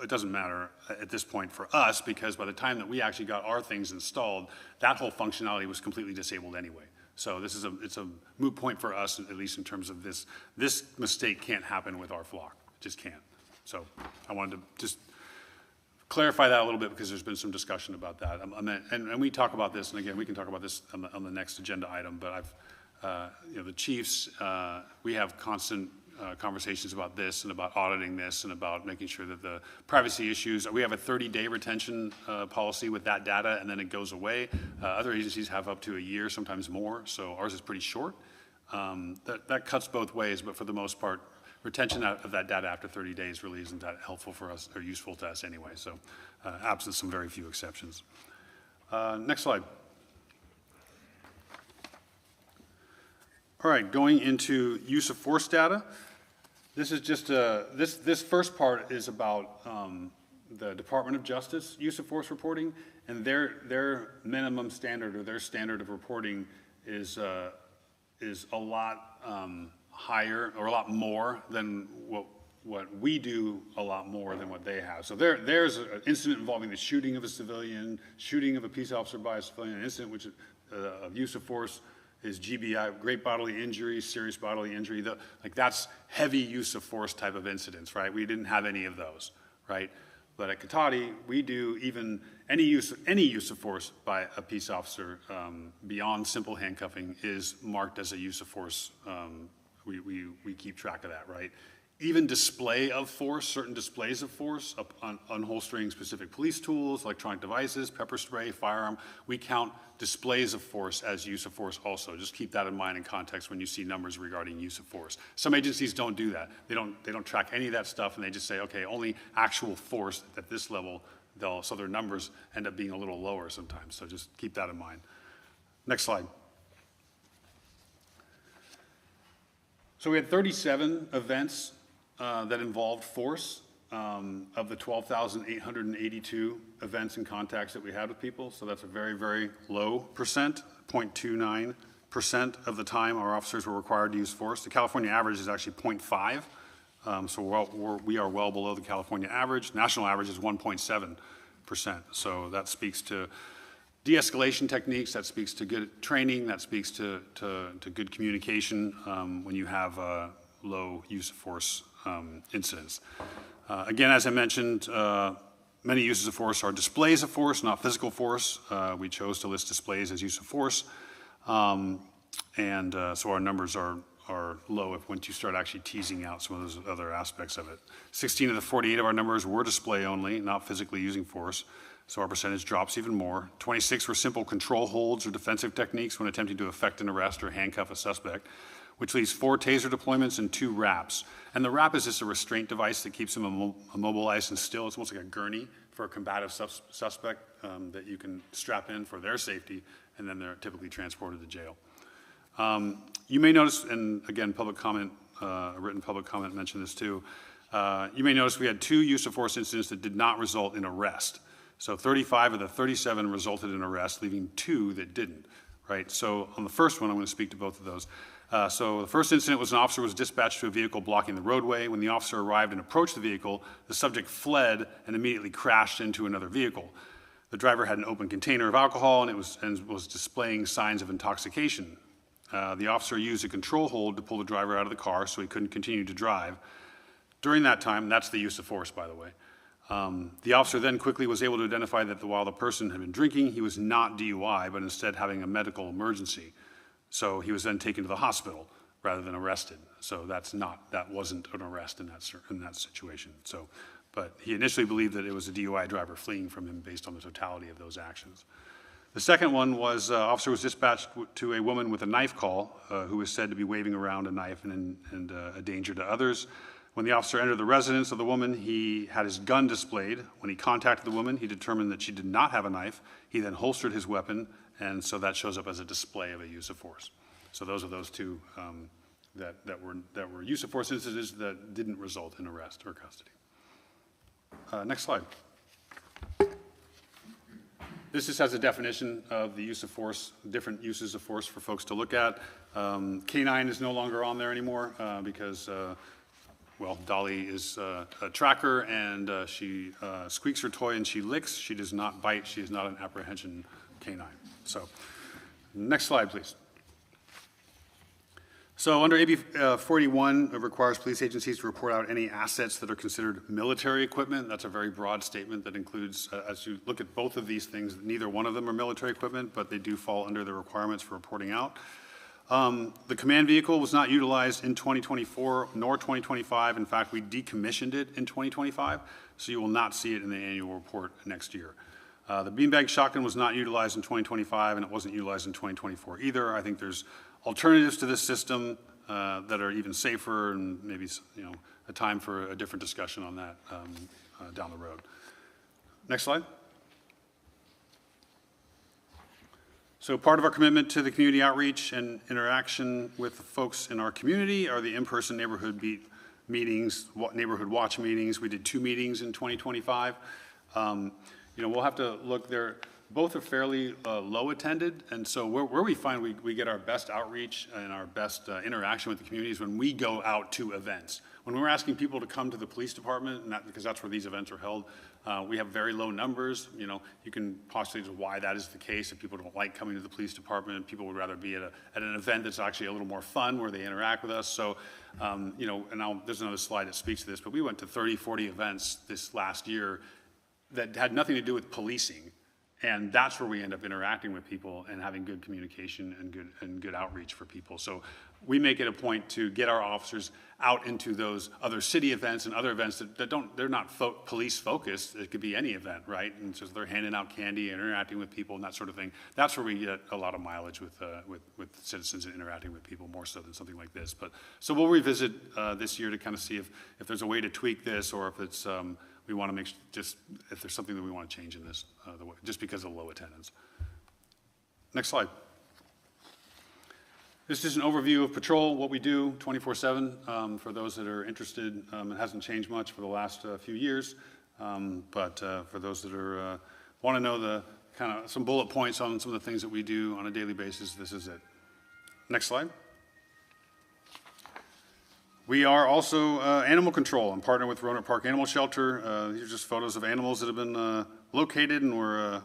It doesn't matter at this point for us, because by the time that we actually got our things installed, that whole functionality was completely disabled anyway. So it's a moot point for us, at least in terms of this. This mistake can't happen with our Flock. It just can't. So I wanted to just clarify that a little bit, because there's been some discussion about that. And we talk about this, and again, we can talk about this on the next agenda item, but the chiefs, we have constant conversations about this and about auditing this and about making sure that the privacy issues, we have a 30-day retention policy with that data, and then it goes away. Other agencies have up to a year, sometimes more, so ours is pretty short. That cuts both ways, but for the most part, retention of that data after 30 days really isn't that helpful for us or useful to us anyway, so absent some very few exceptions. Next slide. All right, going into use of force data. This is just this first part is about the Department of Justice use of force reporting, and their minimum standard, or their standard of reporting is a lot higher, or a lot more than what we do, a lot more than what they have. So there's an incident involving the shooting of a civilian, shooting of a peace officer by a civilian, an incident which of use of force is GBI, great bodily injury, serious bodily injury. That's heavy use of force type of incidents, right? We didn't have any of those, right? But at Cotati, we do even any use of force by a peace officer beyond simple handcuffing is marked as a use of force. We keep track of that, right? Even display of force, certain displays of force, unholstering specific police tools, electronic devices, pepper spray, firearm, we count displays of force as use of force also. Just keep that in mind in context when you see numbers regarding use of force. Some agencies don't do that. They don't track any of that stuff, and they just say, okay, only actual force at this level, so their numbers end up being a little lower sometimes. So just keep that in mind. Next slide. So we had 37 events that involved force of the 12,882 events and contacts that we had with people. So that's a very, very low percent, 0.29% of the time our officers were required to use force. The California average is actually 0.5, so we are well below the California average. National average is 1.7%. So that speaks to de-escalation techniques, that speaks to good training, that speaks to good communication when you have low use of force incidents. Again, as I mentioned, many uses of force are displays of force, not physical force. We chose to list displays as use of force. So our numbers are low once you start actually teasing out some of those other aspects of it. 16 of the 48 of our numbers were display only, not physically using force. So our percentage drops even more. 26 were simple control holds or defensive techniques when attempting to effect an arrest or handcuff a suspect, which leaves 4 taser deployments and 2 wraps. And the wrap is just a restraint device that keeps them immobilized and still. It's almost like a gurney for a combative suspect that you can strap in for their safety, and then they're typically transported to jail. You may notice, and again, public comment, written public comment mentioned this too. You may notice we had 2 use of force incidents that did not result in arrest. So 35 of the 37 resulted in arrest, leaving 2 that didn't, right? So on the first one, I'm going to speak to both of those. So the first incident was an officer was dispatched to a vehicle blocking the roadway. When the officer arrived and approached the vehicle, the subject fled and immediately crashed into another vehicle. The driver had an open container of alcohol and was displaying signs of intoxication. The officer used a control hold to pull the driver out of the car so he couldn't continue to drive. During that time, that's the use of force, by the way. The officer then quickly was able to identify that while the person had been drinking, he was not DUI, but instead having a medical emergency. So he was then taken to the hospital rather than arrested. So that wasn't an arrest in that situation. So, but he initially believed that it was a DUI driver fleeing from him based on the totality of those actions. The second one was officer was dispatched to a woman with a knife call who was said to be waving around a knife and a danger to others. When the officer entered the residence of the woman, he had his gun displayed. When he contacted the woman, he determined that she did not have a knife. He then holstered his weapon, and so that shows up as a display of a use of force. So those are those 2 that were use of force incidents that didn't result in arrest or custody. Next slide. This just has a definition of the use of force, different uses of force for folks to look at. K9 is no longer on there anymore because, well, Dolly is a tracker and she squeaks her toy and she licks. She does not bite. She is not an apprehension canine. So, next slide, please. So under AB 41, it requires police agencies to report out any assets that are considered military equipment. That's a very broad statement that includes, as you look at both of these things, neither one of them are military equipment, but they do fall under the requirements for reporting out. The command vehicle was not utilized in 2024 nor 2025. In fact, we decommissioned it in 2025, so you will not see it in the annual report next year. The beanbag shotgun was not utilized in 2025, and it wasn't utilized in 2024 either. I think there's alternatives to this system that are even safer, and maybe a time for a different discussion on that down the road. Next slide. So part of our commitment to the community outreach and interaction with the folks in our community are the in-person neighborhood beat meetings, neighborhood watch meetings. We did 2 meetings in 2025. We'll have to look there. Both are fairly low attended, and so where we find we get our best outreach and our best interaction with the community is when we go out to events. When we're asking people to come to the police department, and because that's where these events are held, we have very low numbers. You can postulate why that is the case. If people don't like coming to the police department, people would rather be at an event that's actually a little more fun where they interact with us. So, and now there's another slide that speaks to this, but we went to 30, 40 events this last year that had nothing to do with policing. And that's where we end up interacting with people and having good communication and good outreach for people. So we make it a point to get our officers out into those other city events and other events they're not police focused. It could be any event, right? And so they're handing out candy, interacting with people, and that sort of thing. That's where we get a lot of mileage with citizens and interacting with people more so than something like this. But so we'll revisit this year to kind of see if there's a way to tweak this, or if it's we want to make if there's something that we want to change in this, just because of low attendance. Next slide. This is an overview of patrol, what we do 24/7. For those that are interested, it hasn't changed much for the last few years, but for those that are want to know the kind of some bullet points on some of the things that we do on a daily basis, this is it. Next slide. We are also animal control. I'm partnered with Roanoke Park Animal Shelter. These are just photos of animals that have been located and were,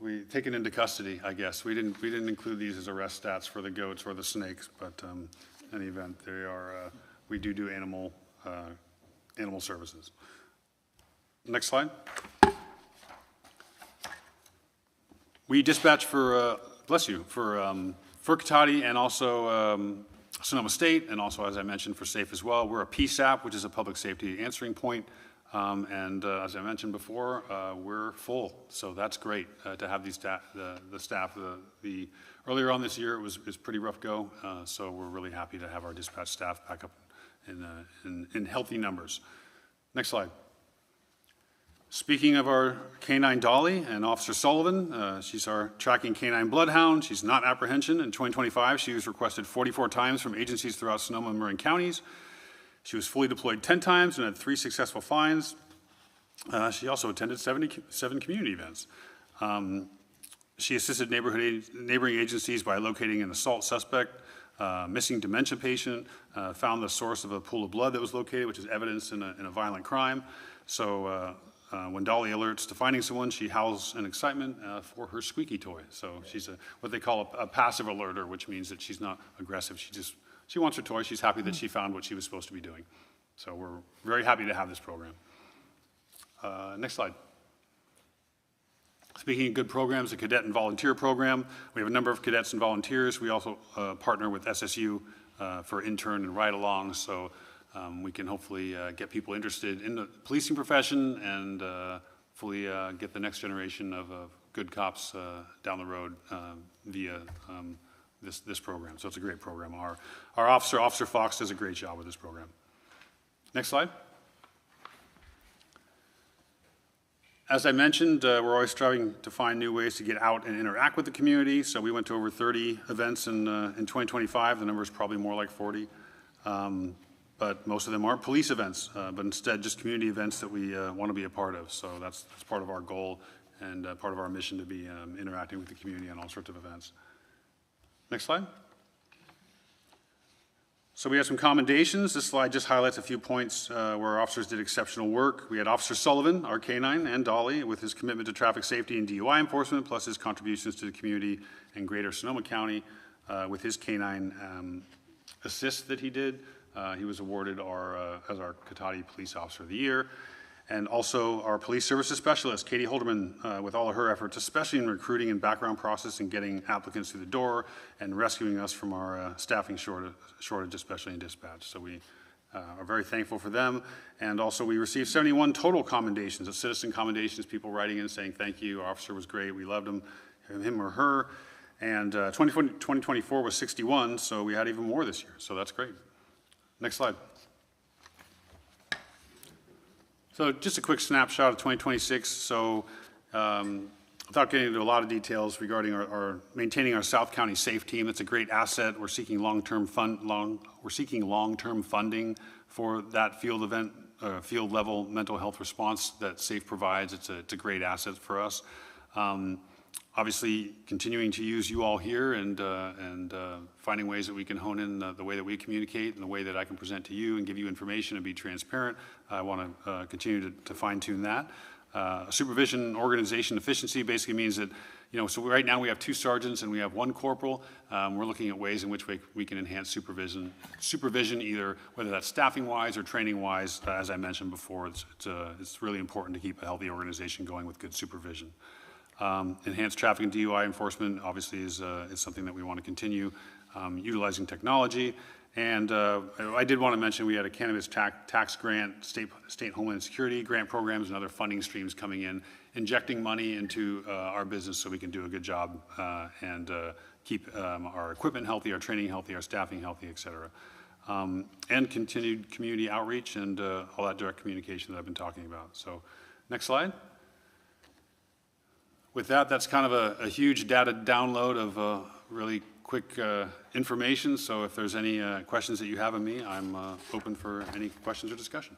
we taken into custody, I guess. We didn't include these as arrest stats for the goats or the snakes, but in any event, they are. We do animal services. Next slide. We dispatch for for Cotati and also Sonoma State, and also, as I mentioned, for SAFE as well. We're a PSAP, which is a public safety answering point. And as I mentioned before, we're full, so that's great to have these the staff. Earlier on this year, it was pretty rough go, so we're really happy to have our dispatch staff back up in healthy numbers. Next slide. Speaking of our K9 Dolly and Officer Sullivan, she's our tracking K9 bloodhound. She's not apprehension. In 2025, she was requested 44 times from agencies throughout Sonoma and Marin counties. She was fully deployed 10 times and had 3 successful finds. She also attended 7 community events. She assisted neighboring agencies by locating an assault suspect, missing dementia patient, found the source of a pool of blood that was located, which is evidence in a violent crime. So when Dolly alerts to finding someone, she howls in excitement for her squeaky toy. So she's what they call a passive alerter, which means that she's not aggressive. She wants her toy. She's happy that she found what she was supposed to be doing. So we're very happy to have this program. Next slide. Speaking of good programs, the cadet and volunteer program. We have a number of cadets and volunteers. We also partner with SSU for intern and ride-alongs, so we can hopefully get people interested in the policing profession and hopefully get the next generation of good cops down the road via this program. So it's a great program. Our Officer Fox, does a great job with this program. Next slide. As I mentioned, we're always striving to find new ways to get out and interact with the community. So we went to over 30 events in 2025. The number is probably more like 40. but most of them aren't police events, but instead just community events that we want to be a part of. So that's part of our goal and part of our mission to be interacting with the community on all sorts of events. Next slide. So we have some commendations. This slide just highlights a few points where our officers did exceptional work. We had Officer Sullivan, our K-9, and Dolly with his commitment to traffic safety and DUI enforcement, plus his contributions to the community and greater Sonoma County with his K-9 assist that he did. He was awarded as our Cotati Police Officer of the Year. And also our police services specialist, Katie Holderman, with all of her efforts, especially in recruiting and background process and getting applicants through the door and rescuing us from our staffing shortage, especially in dispatch. So we are very thankful for them. And also we received 71 total commendations, of citizen commendations, people writing in saying thank you, our officer was great, we loved him or her. And 2024 was 61, so we had even more this year, so that's great. Next slide. So just a quick snapshot of 2026. So without getting into a lot of details regarding our maintaining our South County SAFE team, it's a great asset. We're seeking long-term funding for that field level mental health response that SAFE provides. It's a great asset for us. Obviously, continuing to use you all here and finding ways that we can hone in the way that we communicate and the way that I can present to you and give you information and be transparent. I want to continue to fine-tune that. Supervision organization efficiency basically means that, so right now we have 2 sergeants and we have 1 corporal. We're looking at ways in which we can enhance supervision, either whether that's staffing-wise or training-wise. As I mentioned before, it's really important to keep a healthy organization going with good supervision. Enhanced traffic and DUI enforcement obviously is something that we want to continue utilizing technology. And I did want to mention we had a cannabis tax grant, state Homeland Security grant programs and other funding streams coming in, injecting money into our business so we can do a good job and keep our equipment healthy, our training healthy, our staffing healthy, et cetera. And continued community outreach and all that direct communication that I've been talking about. So next slide. With that, that's kind of a huge data download of really quick information. So if there's any questions that you have of me, I'm open for any questions or discussion.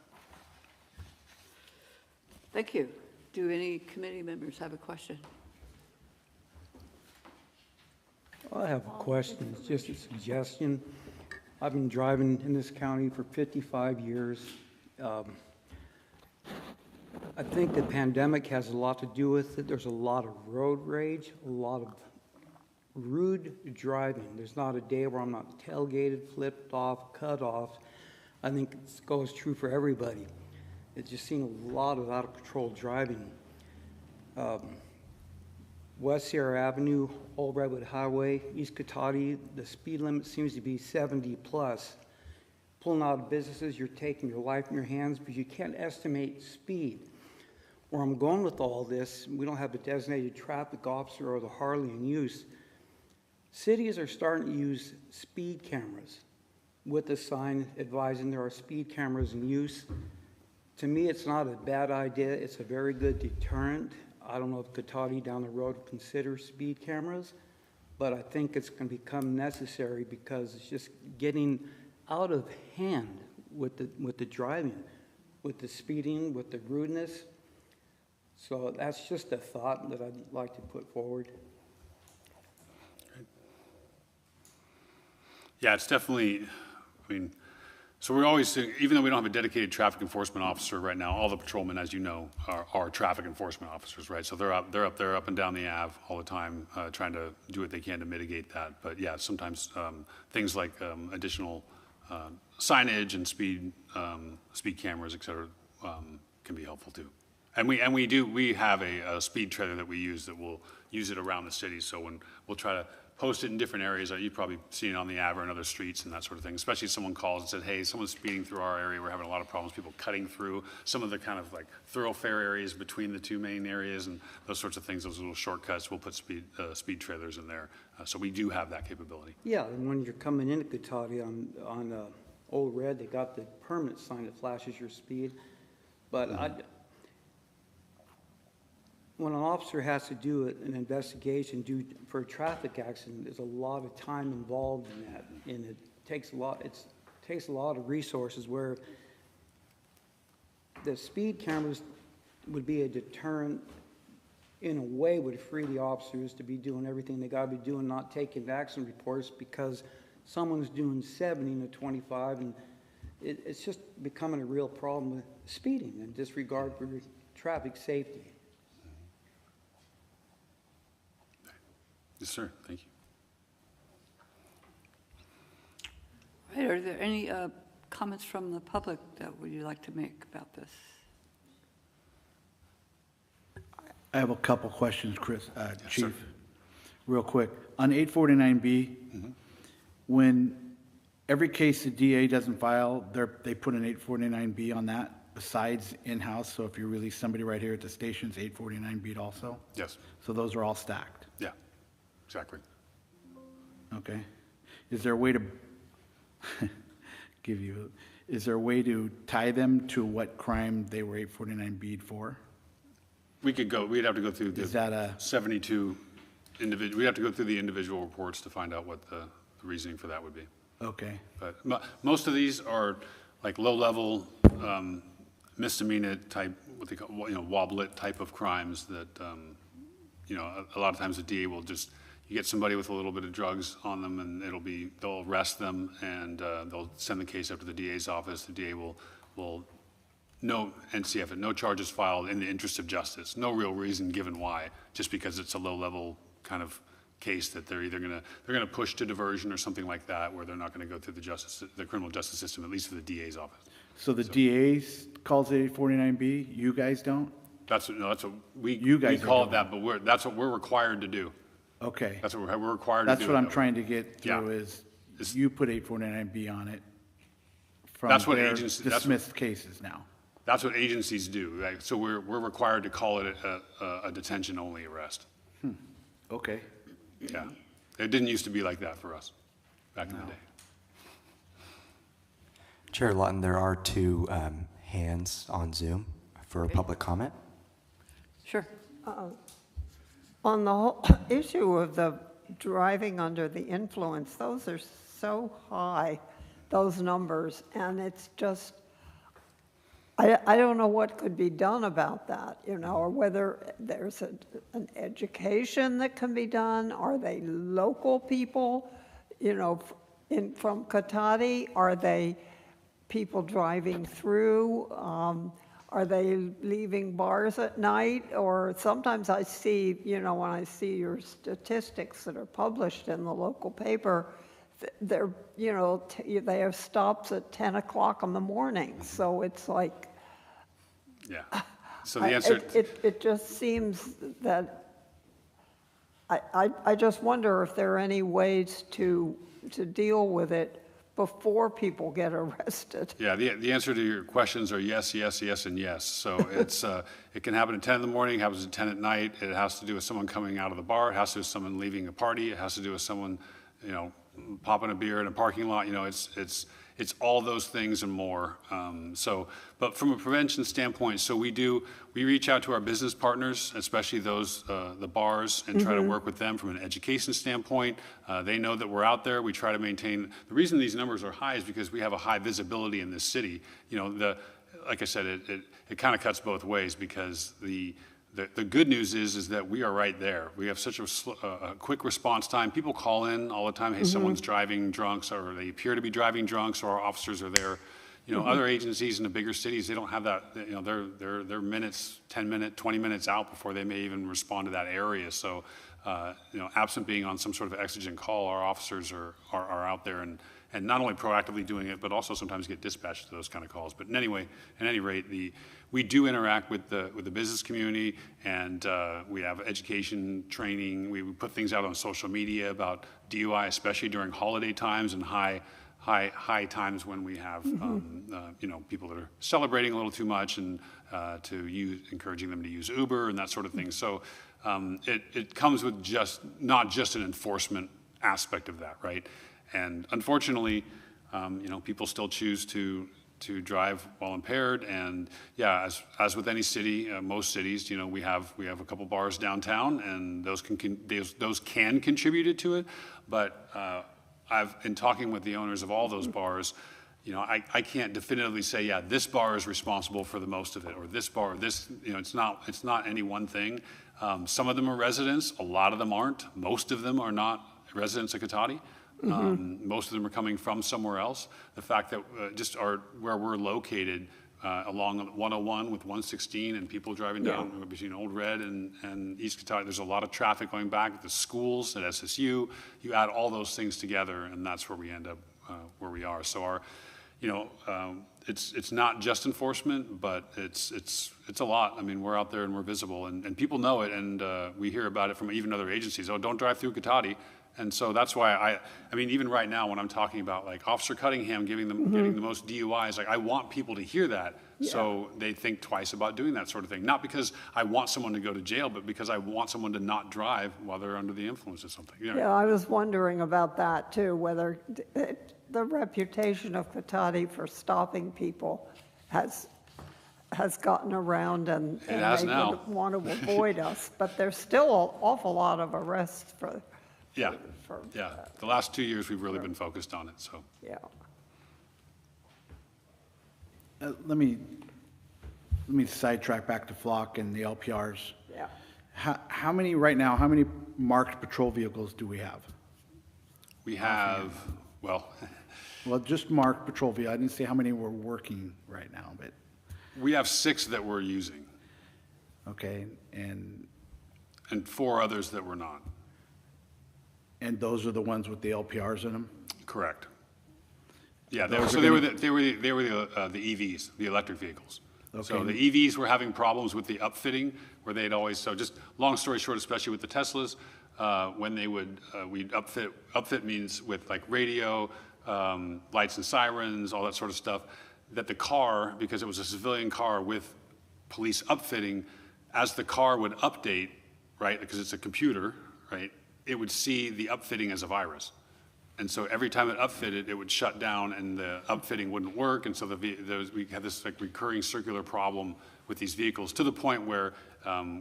Thank you. Do any committee members have a question? I have a question. It's just a suggestion. I've been driving in this county for 55 years. I think the pandemic has a lot to do with it. There's a lot of road rage, a lot of rude driving. There's not a day where I'm not tailgated, flipped off, cut off. I think it goes true for everybody. It's just seen a lot of out of control driving. West Sierra Avenue, Old Redwood Highway, East Cotati, the speed limit seems to be 70 plus. Pulling out of businesses, you're taking your life in your hands because you can't estimate speed. Where I'm going with all this, we don't have a designated traffic officer or the Harley in use. Cities are starting to use speed cameras with a sign advising there are speed cameras in use. To me, it's not a bad idea. It's a very good deterrent. I don't know if Cotati down the road will consider speed cameras, but I think it's going to become necessary because it's just getting out of hand with the driving, with the speeding, with the rudeness. So that's just a thought that I'd like to put forward. Yeah, it's definitely, so we're always, even though we don't have a dedicated traffic enforcement officer right now, all the patrolmen, as you know, are traffic enforcement officers, right? So they're up there up and down the Ave all the time, trying to do what they can to mitigate that. But yeah, sometimes things like additional signage and speed cameras, et cetera, can be helpful too. And we have a speed trailer that we use that will use it around the city. So when we'll try to post it in different areas, you've probably seen it on the Ave and other streets and that sort of thing, especially if someone calls and said, hey, someone's speeding through our area, we're having a lot of problems, people cutting through some of the kind of like thoroughfare areas between the 2 main areas and those sorts of things, those little shortcuts, we'll put speed trailers in there. So we do have that capability. Yeah, and when you're coming into Cotati on Old Red, they got the permanent sign that flashes your speed. But when an officer has to do an investigation for a traffic accident, there's a lot of time involved in that, and it takes a lot. It takes a lot of resources where the speed cameras would be a deterrent, in a way, would free the officers to be doing everything they gotta be doing, not taking accident reports because someone's doing 70 to 25, and it's just becoming a real problem with speeding and disregard for traffic safety. Yes, sir. Thank you. Right, are there any comments from the public that would you like to make about this? I have a couple questions, Chris, Chief. sir. Real quick. On 849B, when every case the DA doesn't file, they put an 849B on that besides in-house. So if you release somebody right here at the station's 849B also? Yes. So those are all stacked? Yeah, exactly. Okay. Is there a way to is there a way to tie them to what crime they were 849B'd for? We'd have to go through Is the that a, 72 individual, we'd have to go through the individual reports to find out what the reasoning for that would be. okay. But most of these are like low-level misdemeanor type, what they call, wobblet type of crimes that, a lot of times the DA will just, you get somebody with a little bit of drugs on them and they'll arrest them and they'll send the case up to the DA's office. The DA will no NCF it, no charges filed in the interest of justice. No real reason given why, just because it's a low-level kind of case that they're either gonna push to diversion or something like that, where they're not gonna go through the criminal justice system, at least for the DA's office. So the DA calls it 849B, you guys don't? That's what we guys are call it doing that, but that's what we're required to do. Okay. That's what we're required to do. That's what I'm trying to get through Yeah. is you put 849B on it from That's what their agency- dismissed cases now. That's what agencies do. Right? So we're required to call it a detention-only arrest. Okay. Yeah. It didn't used to be like that for us back in the day. Chair Lawton, there are two hands on Zoom for a public comment. Sure. On the whole issue of the driving under the influence, those are so high, those numbers, and it's just, I don't know what could be done about that, or whether there's an education that can be done. Are they local people, from Cotati? Are they people driving through? Are they leaving bars at night? Or sometimes I see, when I see your statistics that are published in the local paper, they're, they have stops at 10 o'clock in the morning. So it's like, Yeah. So the answer, it just seems that, I just wonder if there are any ways to deal with it before people get arrested. yeah, the answer to your questions are yes, yes, yes, and yes. So it can happen at 10 in the morning, it happens at 10 at night. It has to do with someone coming out of the bar. It has to do with someone leaving a party. It has to do with someone, popping a beer in a parking lot. It's all those things and more. But from a prevention standpoint, so we reach out to our business partners, especially those, the bars, and try to work with them from an education standpoint. They know that we're out there. We try to maintain, the reason these numbers are high is because we have a high visibility in this city. Like I said, it kind of cuts both ways, because the good news is that we are right there. We have such a quick response time. People call in all the time, hey, someone's driving drunks, or they appear to be driving drunks, or our officers are there. Other agencies in the bigger cities, they don't have that. They're minutes, 10 minutes, 20 minutes out before they may even respond to that area. So, absent being on some sort of exigent call, our officers are out there and not only proactively doing it, but also sometimes get dispatched to those kind of calls. But at any rate, we do interact with the business community, and we have education, training. We put things out on social media about DUI, especially during holiday times and high times when we have people that are celebrating a little too much, and encouraging them to use Uber and that sort of thing. So it comes with not just an enforcement aspect of that, right? And unfortunately, people still choose to drive while impaired. And yeah, as with any city, most cities, we have a couple bars downtown, and those can contribute to it. But in talking with the owners of all those bars, you know, I can't definitively say, yeah, this bar is responsible for the most of it, or this bar, this, you know, it's not any one thing. Some of them are residents, a lot of them aren't. Most of them are not residents of Cotati. Most of them are coming from somewhere else. The fact that just where we're located along 101 with 116 and people driving down between Old Red and East Cotati, there's a lot of traffic going back. The schools at SSU, you add all those things together, and that's where we end up where we are. So our, you know, it's not just enforcement, but it's a lot. I mean, we're out there and we're visible, and people know it, and we hear about it from even other agencies. Oh, don't drive through Cotati. And so that's why I mean, even right now when I'm talking about like Officer Cunningham getting the most DUIs, like I want people to hear that so they think twice about doing that sort of thing. Not because I want someone to go to jail, but because I want someone to not drive while they're under the influence of something. You know? Yeah, I was wondering about that too, whether the reputation of Cotati for stopping people has gotten around and they would want to avoid us. But there's still an awful lot of arrests for. Yeah, the last 2 years we've really been focused on it, so. Yeah. Let me sidetrack back to Flock and the LPRs. Yeah. How many, right now, how many marked patrol vehicles do we have? We have, well. Well, just marked patrol vehicles. I didn't say how many were working right now, but. We have 6 that we're using. Okay, and 4 others that we're not. And those are the ones with the LPRs in them? They were the EVs, the electric vehicles. Okay. So the EVs were having problems with the upfitting, where they'd always, so just long story short, especially with the Teslas, when they would, we'd upfit means with like radio, lights and sirens, all that sort of stuff, that the car, because it was a civilian car with police upfitting, as the car would update, right, because it's a computer, right, it would see the upfitting as a virus. And so every time it upfitted, it would shut down and the upfitting wouldn't work. And so we had this like recurring circular problem with these vehicles to the point where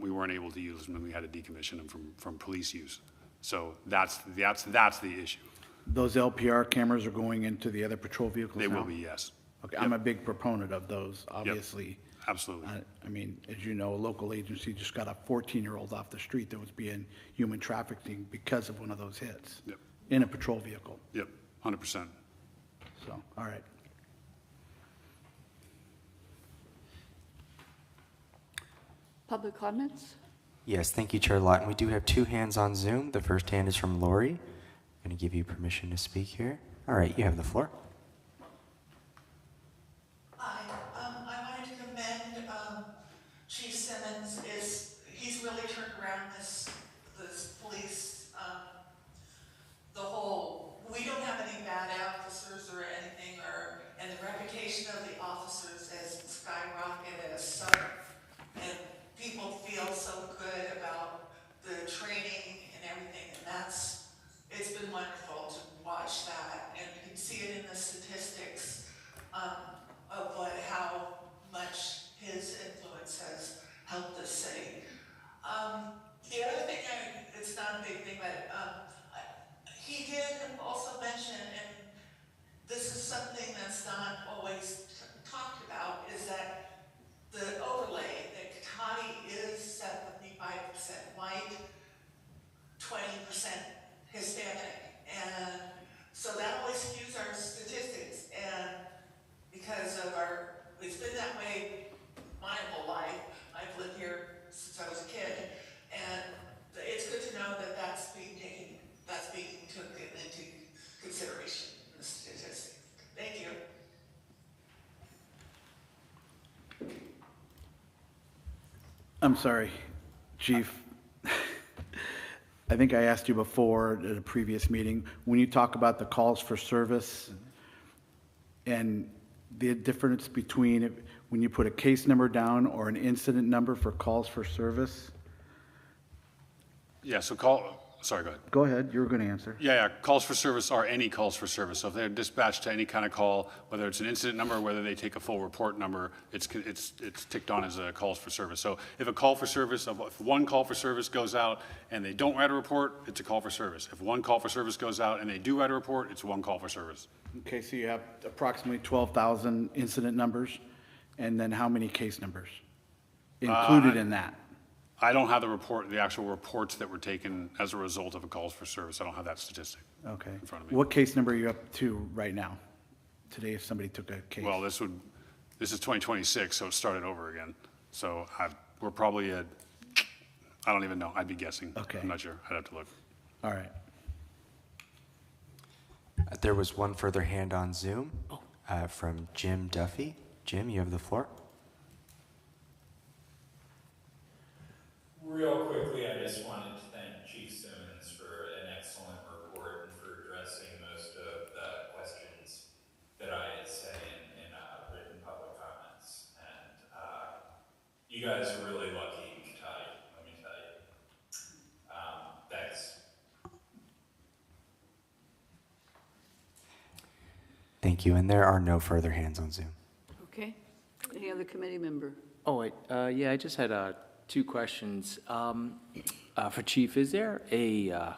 we weren't able to use them and we had to decommission them from police use. So that's the issue. Those LPR cameras are going into the other patrol vehicles They now? will be, yes. Okay, I'm a big proponent of those, obviously. Yep. Absolutely. I mean, as you know, a local agency just got a 14-year-old off the street that was being human trafficking because of one of those hits. Yep. In a patrol vehicle. Yep, 100%. So, all right. Public comments? Yes, thank you, Chair Lawton. We do have 2 hands on Zoom. The first hand is from Lori. I'm going to give you permission to speak here. All right, you have the floor. I wanted to commend Chief Simmons. He's really turned around this police, the whole, we don't have any bad officers or anything, and the reputation of the officers has skyrocketed, and people feel so good about the training and everything, and it's been wonderful to watch that, and you can see it in the statistics of how much his influence has helped the city. The other thing, it's not a big thing, but he did also mention, and this is something that's not always talked about, is that the overlay, that Cotati is 75% white, 20% Hispanic, and so that always skews our statistics, and because of it's been that way my whole life. I've lived here since I was a kid, and it's good to know that that's being taken into consideration in the statistics. Thank you. I'm sorry, Chief. I think I asked you before at a previous meeting, when you talk about the calls for service and the difference between when you put a case number down or an incident number for calls for service? Yeah, so sorry, go ahead. Go ahead, you were going to answer. Yeah, calls for service are any calls for service. So if they're dispatched to any kind of call, whether it's an incident number, whether they take a full report number, it's ticked on as a calls for service. So if a call for service, if one call for service goes out and they don't write a report, it's a call for service. If one call for service goes out and they do write a report, it's one call for service. Okay, so you have approximately 12,000 incident numbers, and then how many case numbers included in that? I don't have the actual reports that were taken as a result of a calls for service. I don't have that statistic Okay. in front of me. What case number are you up to right now? Today, if somebody took a case? Well, this is 2026, so it started over again. So we're probably at, I don't even know. I'd be guessing. Okay. I'm not sure. I'd have to look. All right. There was one further hand on Zoom from Jim Duffy. Jim, you have the floor. Real quickly, I just wanted to thank Chief Simmons for an excellent report and for addressing most of the questions that I had said in written public comments. And you guys are really lucky in Cotati, let me tell you. Thanks. Thank you. And there are no further hands on Zoom. Okay. Any other committee member? Oh, wait, yeah, I just had two questions. For Chief, is there an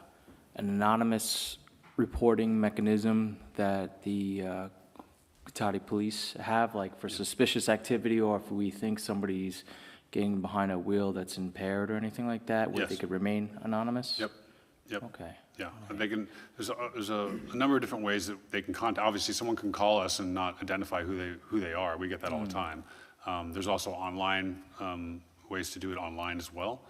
anonymous reporting mechanism that the Cotati Police have, like for suspicious activity, or if we think somebody's getting behind a wheel that's impaired or anything like that, where Yes. they could remain anonymous? Yep. Okay. Yeah, and they can, there's a number of different ways that they can contact. Obviously, someone can call us and not identify who they are. We get that all the time. There's also online ways to do it online as well.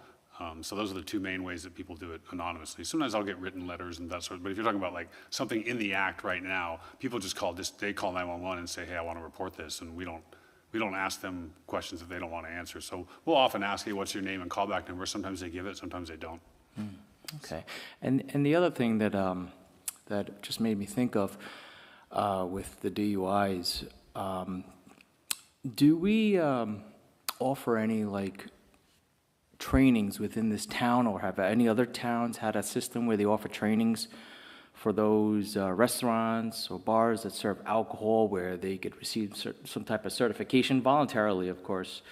So those are the two main ways that people do it anonymously. Sometimes I'll get written letters and that sort of, but if you're talking about like something in the act right now, people just they call 911 and say, hey, I want to report this, and we don't ask them questions that they don't want to answer. So we'll often ask, hey, what's your name and callback number? Sometimes they give it, sometimes they don't. Okay. And the other thing that that just made me think of with the DUIs, do we offer any like trainings within this town, or have any other towns had a system where they offer trainings for those restaurants or bars that serve alcohol, where they could receive some type of certification voluntarily, of course,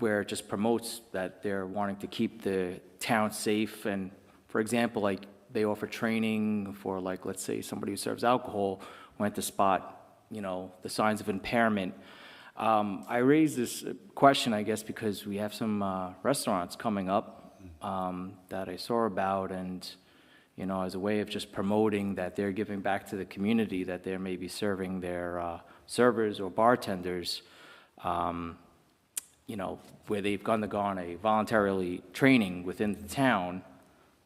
where it just promotes that they're wanting to keep the town safe? And for example, like they offer training for, like, let's say somebody who serves alcohol went to spot, the signs of impairment. I raise this question, I guess, because we have some restaurants coming up that I saw about, and as a way of just promoting that they're giving back to the community, that they're maybe serving their servers or bartenders, where they've undergone a voluntarily training within the town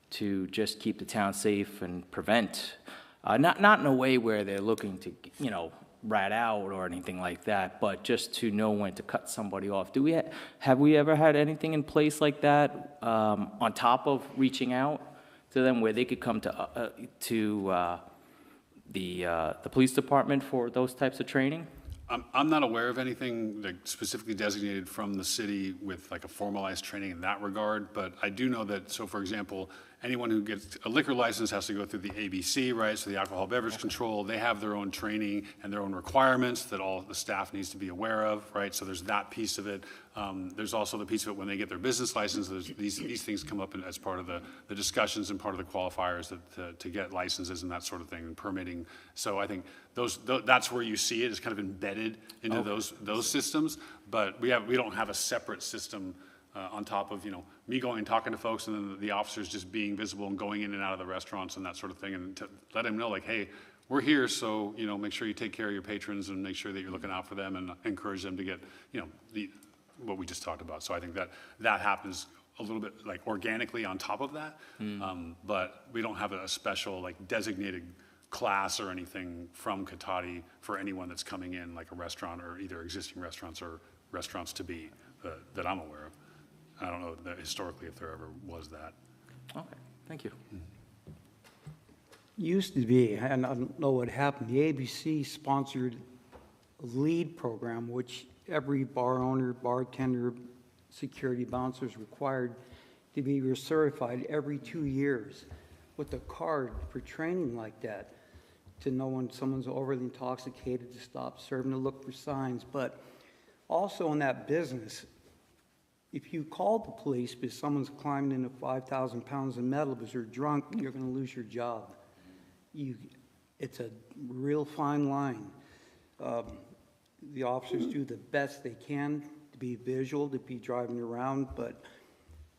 to just keep the town safe and prevent, not in a way where they're looking to, rat out or anything like that, but just to know when to cut somebody off. Have we ever had anything in place like that, on top of reaching out to them, where they could come to the police department for those types of training? I'm not aware of anything like specifically designated from the city with like a formalized training in that regard, but I do know that, so for example, anyone who gets a liquor license has to go through the ABC, right? So the Alcohol Beverage Control, they have their own training and their own requirements that all the staff needs to be aware of, right? So there's that piece of it. There's also the piece of it when they get their business license. These things come up as part of the discussions and part of the qualifiers to get licenses and that sort of thing, and permitting. So I think that's where you see it. It's kind of embedded into those systems, but we don't have a separate system on top of me going and talking to folks, and then the officers just being visible and going in and out of the restaurants and that sort of thing, and to let them know, like, hey, we're here, so make sure you take care of your patrons and make sure that you're looking out for them, and encourage them to get what we just talked about. So I think that happens a little bit like organically on top of that, but we don't have a special like designated class or anything from Cotati for anyone that's coming in, like a restaurant or either existing restaurants or restaurants to be that I'm aware of. I don't know that historically if there ever was that. Okay, thank you. Used to be, and I don't know what happened, the ABC sponsored a LEAD program, which every bar owner, bartender, security bouncer is required to be recertified every 2 years with a card for training like that, to know when someone's overly intoxicated, to stop serving, to look for signs. But also in that business, if you call the police because someone's climbed into 5,000 pounds of metal because they're drunk, you're going to lose your job. It's a real fine line. The officers do the best they can to be visual, to be driving around, but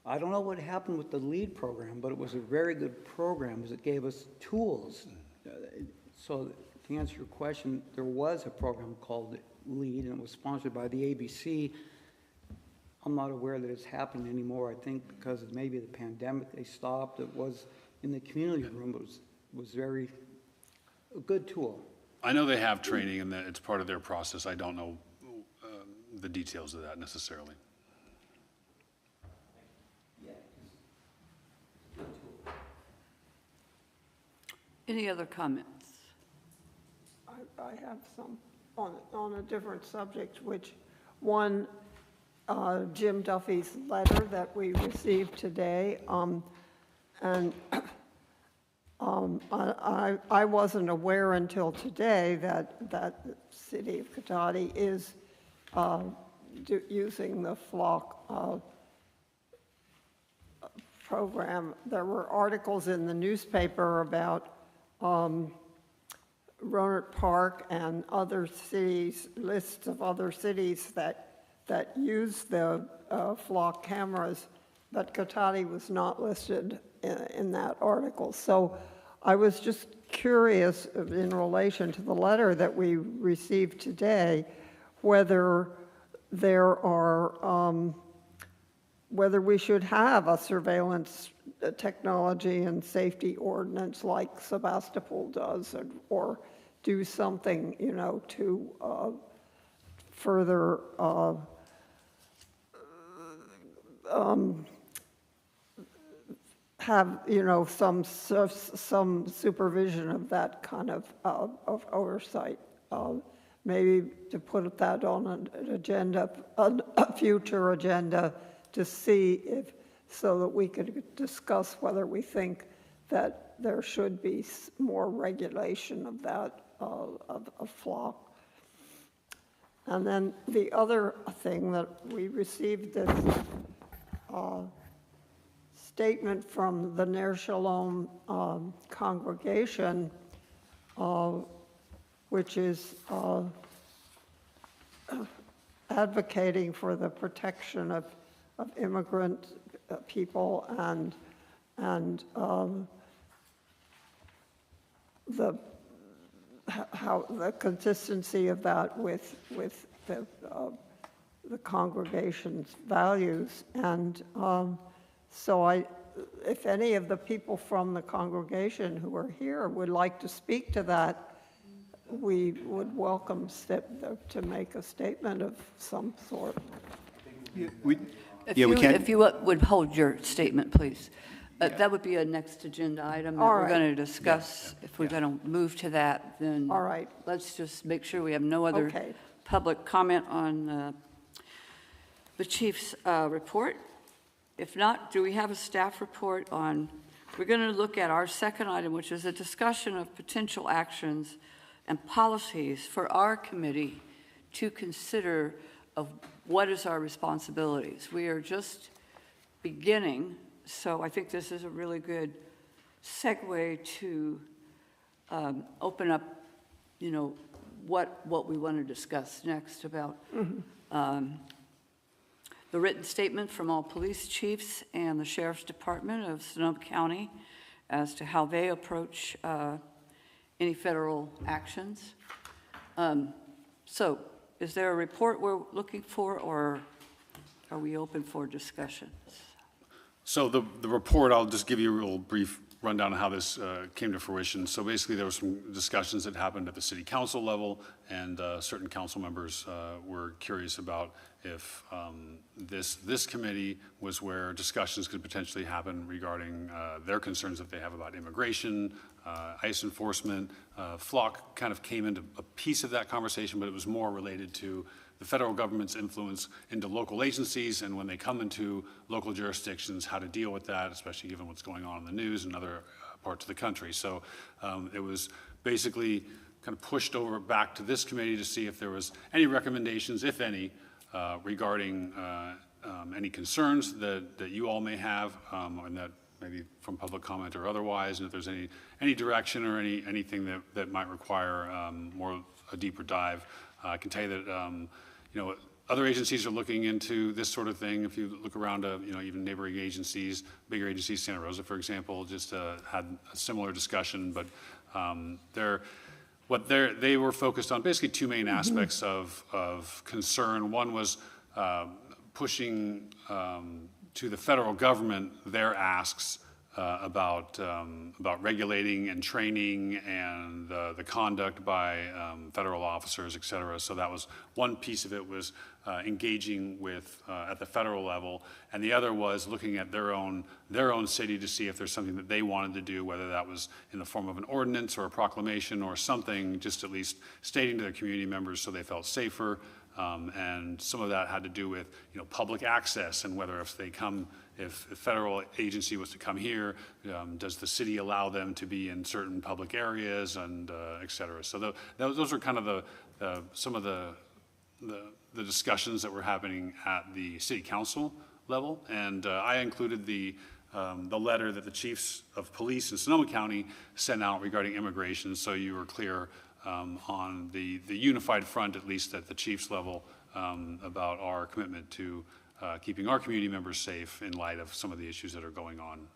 I don't know what happened with the LEAD program, but it was a very good program because it gave us tools. So to answer your question, there was a program called LEAD, and it was sponsored by the ABC. I'm not aware that it's happening anymore. I think because of maybe the pandemic, they stopped. It was in the community room, but it was a good tool. I know they have training and that it's part of their process. I don't know the details of that necessarily. Any other comments? I have some on a different subject, which one, Jim Duffy's letter that we received today, and I wasn't aware until today that the city of Cotati is using the FLOC program. There were articles in the newspaper about Rohnert Park and other cities, lists of other cities that use the FLOC cameras, but Cotati was not listed in that article. So I was just curious in relation to the letter that we received today, whether there are, whether we should have a surveillance technology and safety ordinance like Sebastopol does, or do something, you know, to further have, you know, some supervision of that kind of oversight. Maybe to put that on an agenda, a future agenda, to see if, so that we could discuss whether we think that there should be more regulation of that, of FLOC. And then the other thing that we received, this statement from the Ner Shalom congregation, which is advocating for the protection of immigrant people and how the consistency of that with the congregation's values. And so if any of the people from the congregation who are here would like to speak to that, we would welcome to make a statement of some sort. If you would hold your statement, please. That would be a next agenda item that we're going to discuss. If we're going to move to that, then all right, let's just make sure we have no other public comment on the chief's report. If not, do we have a staff report on, we're going to look at our second item, which is a discussion of potential actions and policies for our committee to consider of what is our responsibilities. We are just beginning, so I think this is a really good segue to open up, you know, what we want to discuss next about the written statement from all police chiefs and the Sheriff's Department of Sonoma County as to how they approach any federal actions. So is there a report we're looking for, or are we open for discussions? So the report, I'll just give you a real brief rundown of how this came to fruition. So basically there were some discussions that happened at the city council level, and certain council members were curious about if this committee was where discussions could potentially happen regarding their concerns that they have about immigration, ICE enforcement. FLOC kind of came into a piece of that conversation, but it was more related to the federal government's influence into local agencies, and when they come into local jurisdictions, how to deal with that, especially given what's going on in the news and other parts of the country. So it was basically kind of pushed over back to this committee to see if there was any recommendations, if any, regarding any concerns that you all may have, and that maybe from public comment or otherwise, and if there's any direction or anything that might require a deeper dive. I can tell you that other agencies are looking into this sort of thing. If you look around, even neighboring agencies, bigger agencies, Santa Rosa, for example, just had a similar discussion. But they were focused on basically two main aspects of concern. One was pushing to the federal government their asks about regulating and training and the conduct by federal officers, et cetera. So that was one piece of it, was engaging with at the federal level, and the other was looking at their own city to see if there's something that they wanted to do, whether that was in the form of an ordinance or a proclamation or something, just at least stating to their community members so they felt safer. And some of that had to do with public access, and whether if a federal agency was to come here, does the city allow them to be in certain public areas, and et cetera. So those are kind of some of the discussions that were happening at the city council level. And I included the letter that the chiefs of police in Sonoma County sent out regarding immigration, so you were clear on the unified front, at least at the chiefs level, about our commitment to keeping our community members safe in light of some of the issues that are going on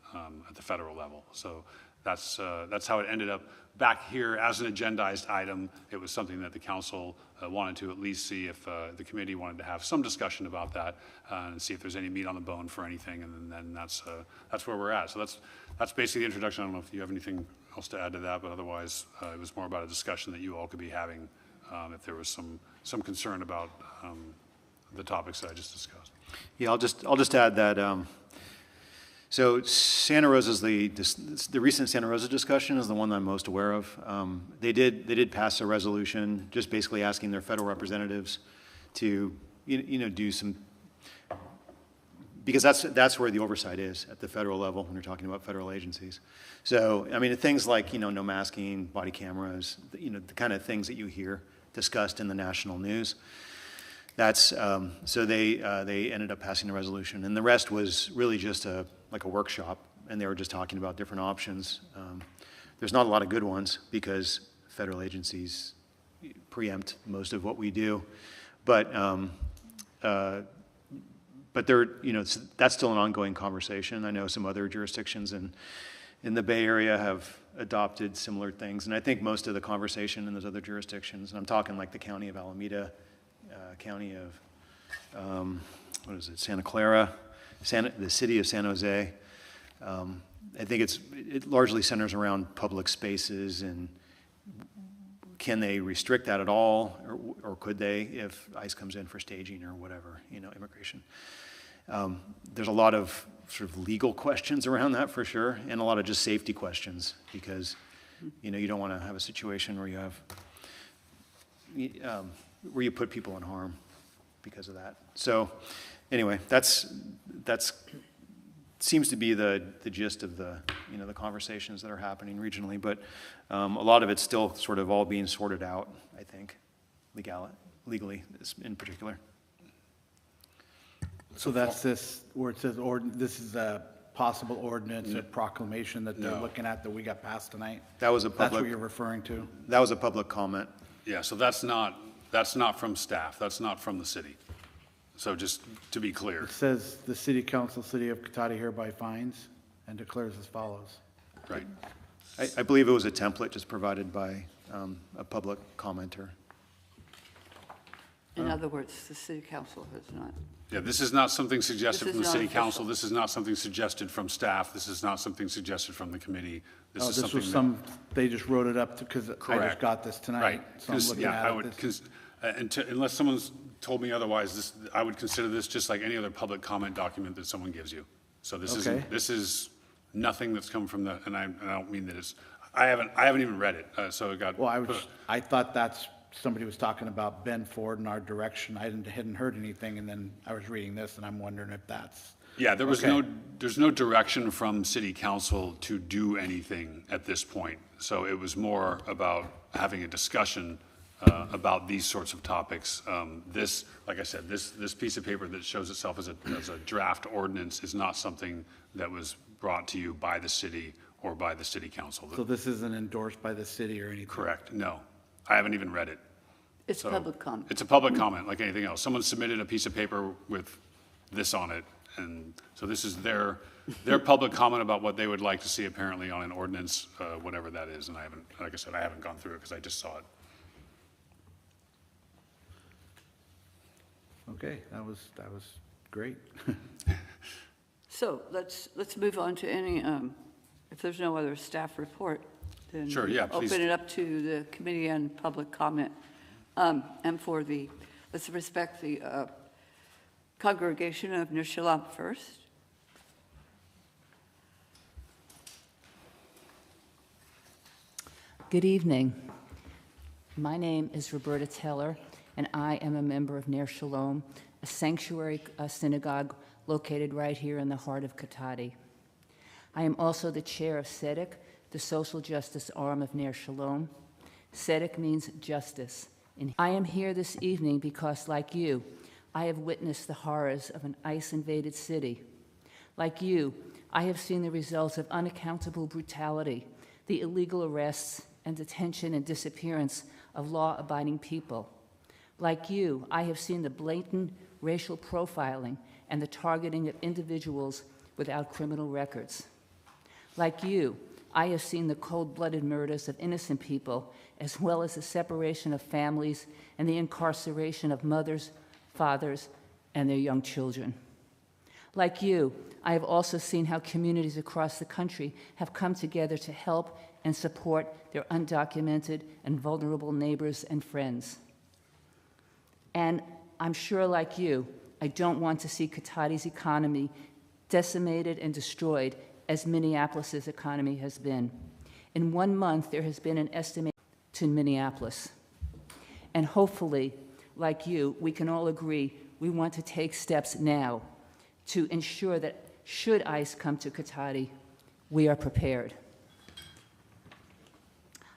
at the federal level. So that's how it ended up back here as an agendized item. It was something that the council wanted to at least see if the committee wanted to have some discussion about that and see if there's any meat on the bone for anything, and then that's where we're at. So that's basically the introduction. I don't know if you have anything else to add to that, but otherwise it was more about a discussion that you all could be having if there was some concern about the topics that I just discussed. Yeah, I'll just add that. So Santa Rosa's the recent Santa Rosa discussion is the one that I'm most aware of. They did pass a resolution just basically asking their federal representatives to do some, because that's where the oversight is at the federal level when you're talking about federal agencies. So I mean, things like no masking, body cameras, the kind of things that you hear discussed in the national news. That's so they ended up passing a resolution, and the rest was really just like a workshop, and they were just talking about different options. There's not a lot of good ones because federal agencies preempt most of what we do, but there, that's still an ongoing conversation. I know some other jurisdictions in the Bay Area have adopted similar things, and I think most of the conversation in those other jurisdictions, and I'm talking like the county of Alameda, county of, Santa Clara, the city of San Jose. I think it largely centers around public spaces, and can they restrict that at all, or could they if ICE comes in for staging or whatever, immigration. There's a lot of sort of legal questions around that for sure, and a lot of just safety questions, because you don't want to have a situation where you have where you put people in harm because of that. So anyway, that's seems to be the gist of the the conversations that are happening regionally, but a lot of it's still sort of all being sorted out, I think, legally in particular. So that's this, where it says, this is a possible ordinance or proclamation that they're looking at that we got passed tonight? That was That's what you're referring to? That was a public comment. Yeah, so that's not from staff, that's not from the city. So just to be clear. It says the city council, city of Cotati hereby finds and declares as follows. Right. I believe it was a template just provided by a public commenter. In other words, the city council has not. Yeah, this is not something suggested from the city council. official. This is not something suggested from staff. This is not something suggested from the committee. Oh, is this was something they just wrote it up because I Correct. just got this tonight. Right. So I'm looking at it. Unless someone's told me otherwise, I would consider this just like any other public comment document that someone gives you. So this is nothing that's come from the, and I don't mean that it's, I haven't even read it, so it got. Well, I thought that's somebody was talking about Ben Ford and our direction. I hadn't heard anything, and then I was reading this, and I'm wondering if that's. Yeah, Okay. there's no direction from city council to do anything at this point. So it was more about having a discussion about these sorts of topics. This, like I said, this piece of paper that shows itself as a draft ordinance is not something that was brought to you by the city or by the city council. So this isn't endorsed by the city or anything? Correct, no. I haven't even read it. It's So, public comment. It's a public comment, like anything else. Someone submitted a piece of paper with this on it, and so this is their public comment about what they would like to see apparently on an ordinance, whatever that is, and I haven't, like I said, I haven't gone through it because I just saw it. Okay, that was great. So let's move on to any, if there's no other staff report, then Sure, yeah, please. open it up to the committee and public comment. And for the, let's respect the congregation of Ner Shalom first. Good evening. My name is Roberta Teller, and I am a member of Ner Shalom, a sanctuary synagogue located right here in the heart of Katati. I am also the chair of Tzedek, the social justice arm of Ner Shalom. Tzedek means justice. And I am here this evening because, like you, I have witnessed the horrors of an ICE-invaded city. Like you, I have seen the results of unaccountable brutality, the illegal arrests and detention and disappearance of law-abiding people. Like you, I have seen the blatant racial profiling and the targeting of individuals without criminal records. Like you, I have seen the cold-blooded murders of innocent people, as well as the separation of families and the incarceration of mothers, fathers, and their young children. Like you, I have also seen how communities across the country have come together to help and support their undocumented and vulnerable neighbors and friends. And I'm sure, like you, I don't want to see Katati's economy decimated and destroyed as Minneapolis's economy has been. In 1 month, there has been an estimate to Minneapolis. And hopefully, like you, we can all agree we want to take steps now to ensure that should ICE come to Katati, we are prepared.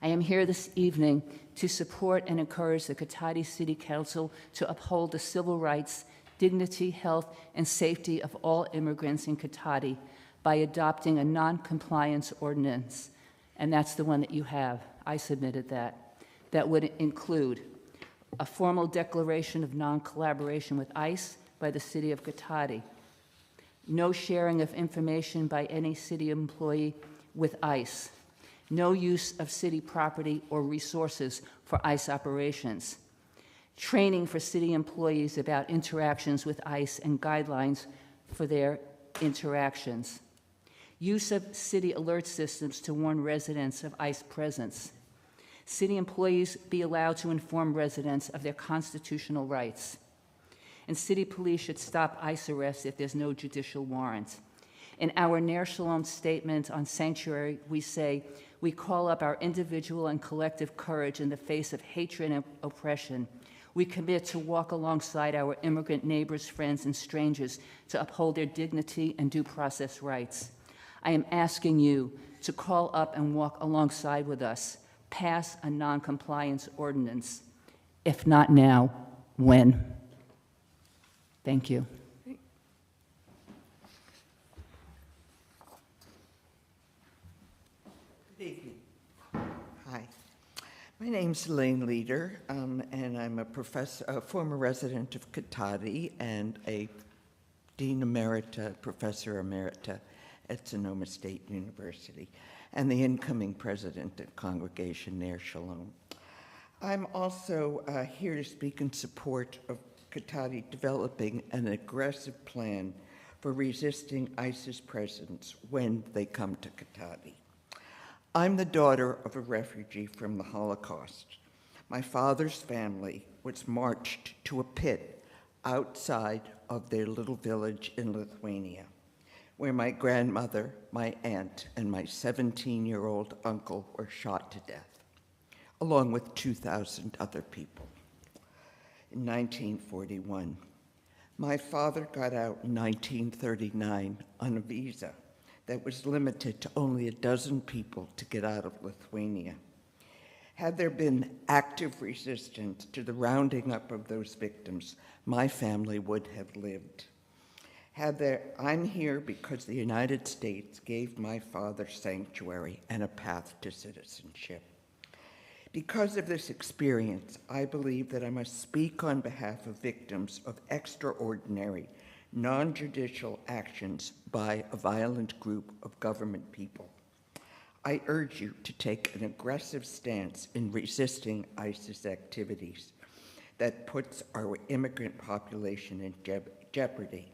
I am here this evening to support and encourage the Katati City Council to uphold the civil rights, dignity, health, and safety of all immigrants in Katati by adopting a non-compliance ordinance, and that's the one that you have. I submitted that. That would include a formal declaration of non-collaboration with ICE by the City of Katati, no sharing of information by any city employee with ICE, no use of city property or resources for ICE operations, training for city employees about interactions with ICE and guidelines for their interactions, use of city alert systems to warn residents of ICE presence. City employees be allowed to inform residents of their constitutional rights. And city police should stop ICE arrests if there's no judicial warrant. In our Ner Shalom statement on sanctuary, we say, we call up our individual and collective courage in the face of hatred and oppression. We commit to walk alongside our immigrant neighbors, friends, and strangers to uphold their dignity and due process rights. I am asking you to call up and walk alongside with us, pass a non-compliance ordinance. If not now, when? Thank you. Good evening. Hi. My name's Elaine Leader, and I'm a former resident of Katati and a Dean Emerita, Professor Emerita at Sonoma State University, and the incoming president at Congregation Ner Shalom. I'm also here to speak in support of Katati developing an aggressive plan for resisting ICE's presence when they come to Katati. I'm the daughter of a refugee from the Holocaust. My father's family was marched to a pit outside of their little village in Lithuania, where my grandmother, my aunt, and my 17-year-old uncle were shot to death. along with 2,000 other people. In 1941, my father got out in 1939 on a visa that was limited to only a dozen people to get out of Lithuania. Had there been active resistance to the rounding up of those victims, my family would have lived. I'm here because the United States gave my father sanctuary and a path to citizenship. Because of this experience, I believe that I must speak on behalf of victims of extraordinary, non-judicial actions by a violent group of government people. I urge you to take an aggressive stance in resisting ISIS activities that puts our immigrant population in jeopardy.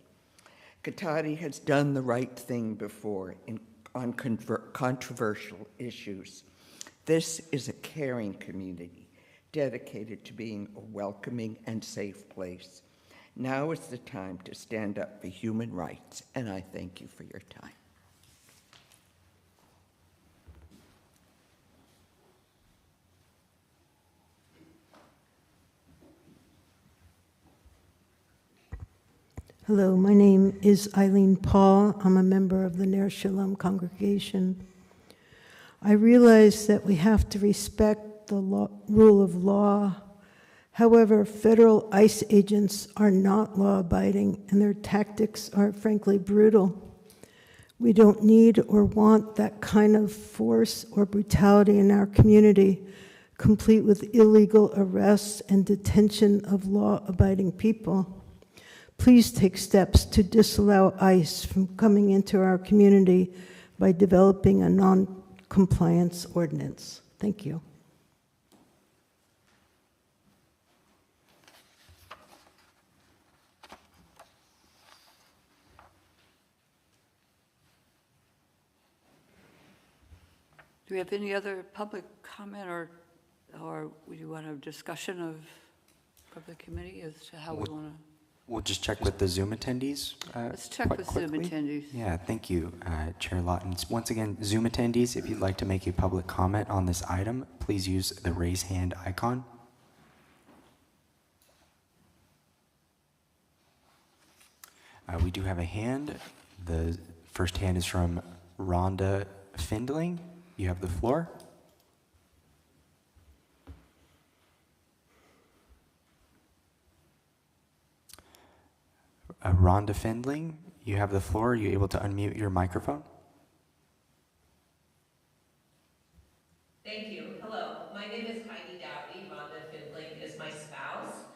Katahdin has done the right thing before on controversial issues. This is a caring community dedicated to being a welcoming and safe place. Now is the time to stand up for human rights, and I thank you for your time. Hello, my name is Eileen Paul. I'm a member of the Ner Shalom congregation. I realize that we have to respect the rule of law. However, federal ICE agents are not law-abiding, and their tactics are frankly brutal. We don't need or want that kind of force or brutality in our community, complete with illegal arrests and detention of law-abiding people. Please take steps to disallow ICE from coming into our community by developing a non-compliance ordinance. Thank you. Do we have any other public comment, or would you want a discussion of the committee as to how we want to? We'll just check with the Zoom attendees. Let's check quite with Zoom quickly. attendees. Yeah, thank you, Chair Lawton. Once again, Zoom attendees, if you'd like to make a public comment on this item, please use the raise hand icon. We do have a hand. The first hand is from Rhonda Findling. You have the floor. Rhonda Findling, you have the floor. Are you able to unmute your microphone? Thank you. Hello, my name is Heidi Dowdy. Rhonda Findling is my spouse,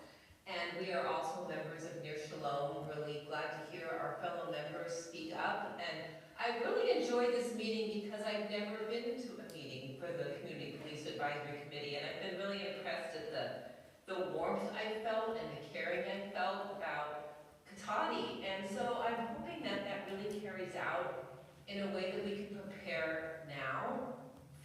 and we are also members of Ner Shalom. Really glad to hear our fellow members speak up, and I really enjoyed this meeting because I've never been to a meeting for the Community Police Advisory Committee, and I've been really impressed at the warmth I felt and the caring I felt about Katahdin. And so I'm hoping that that really carries out in a way that we can prepare now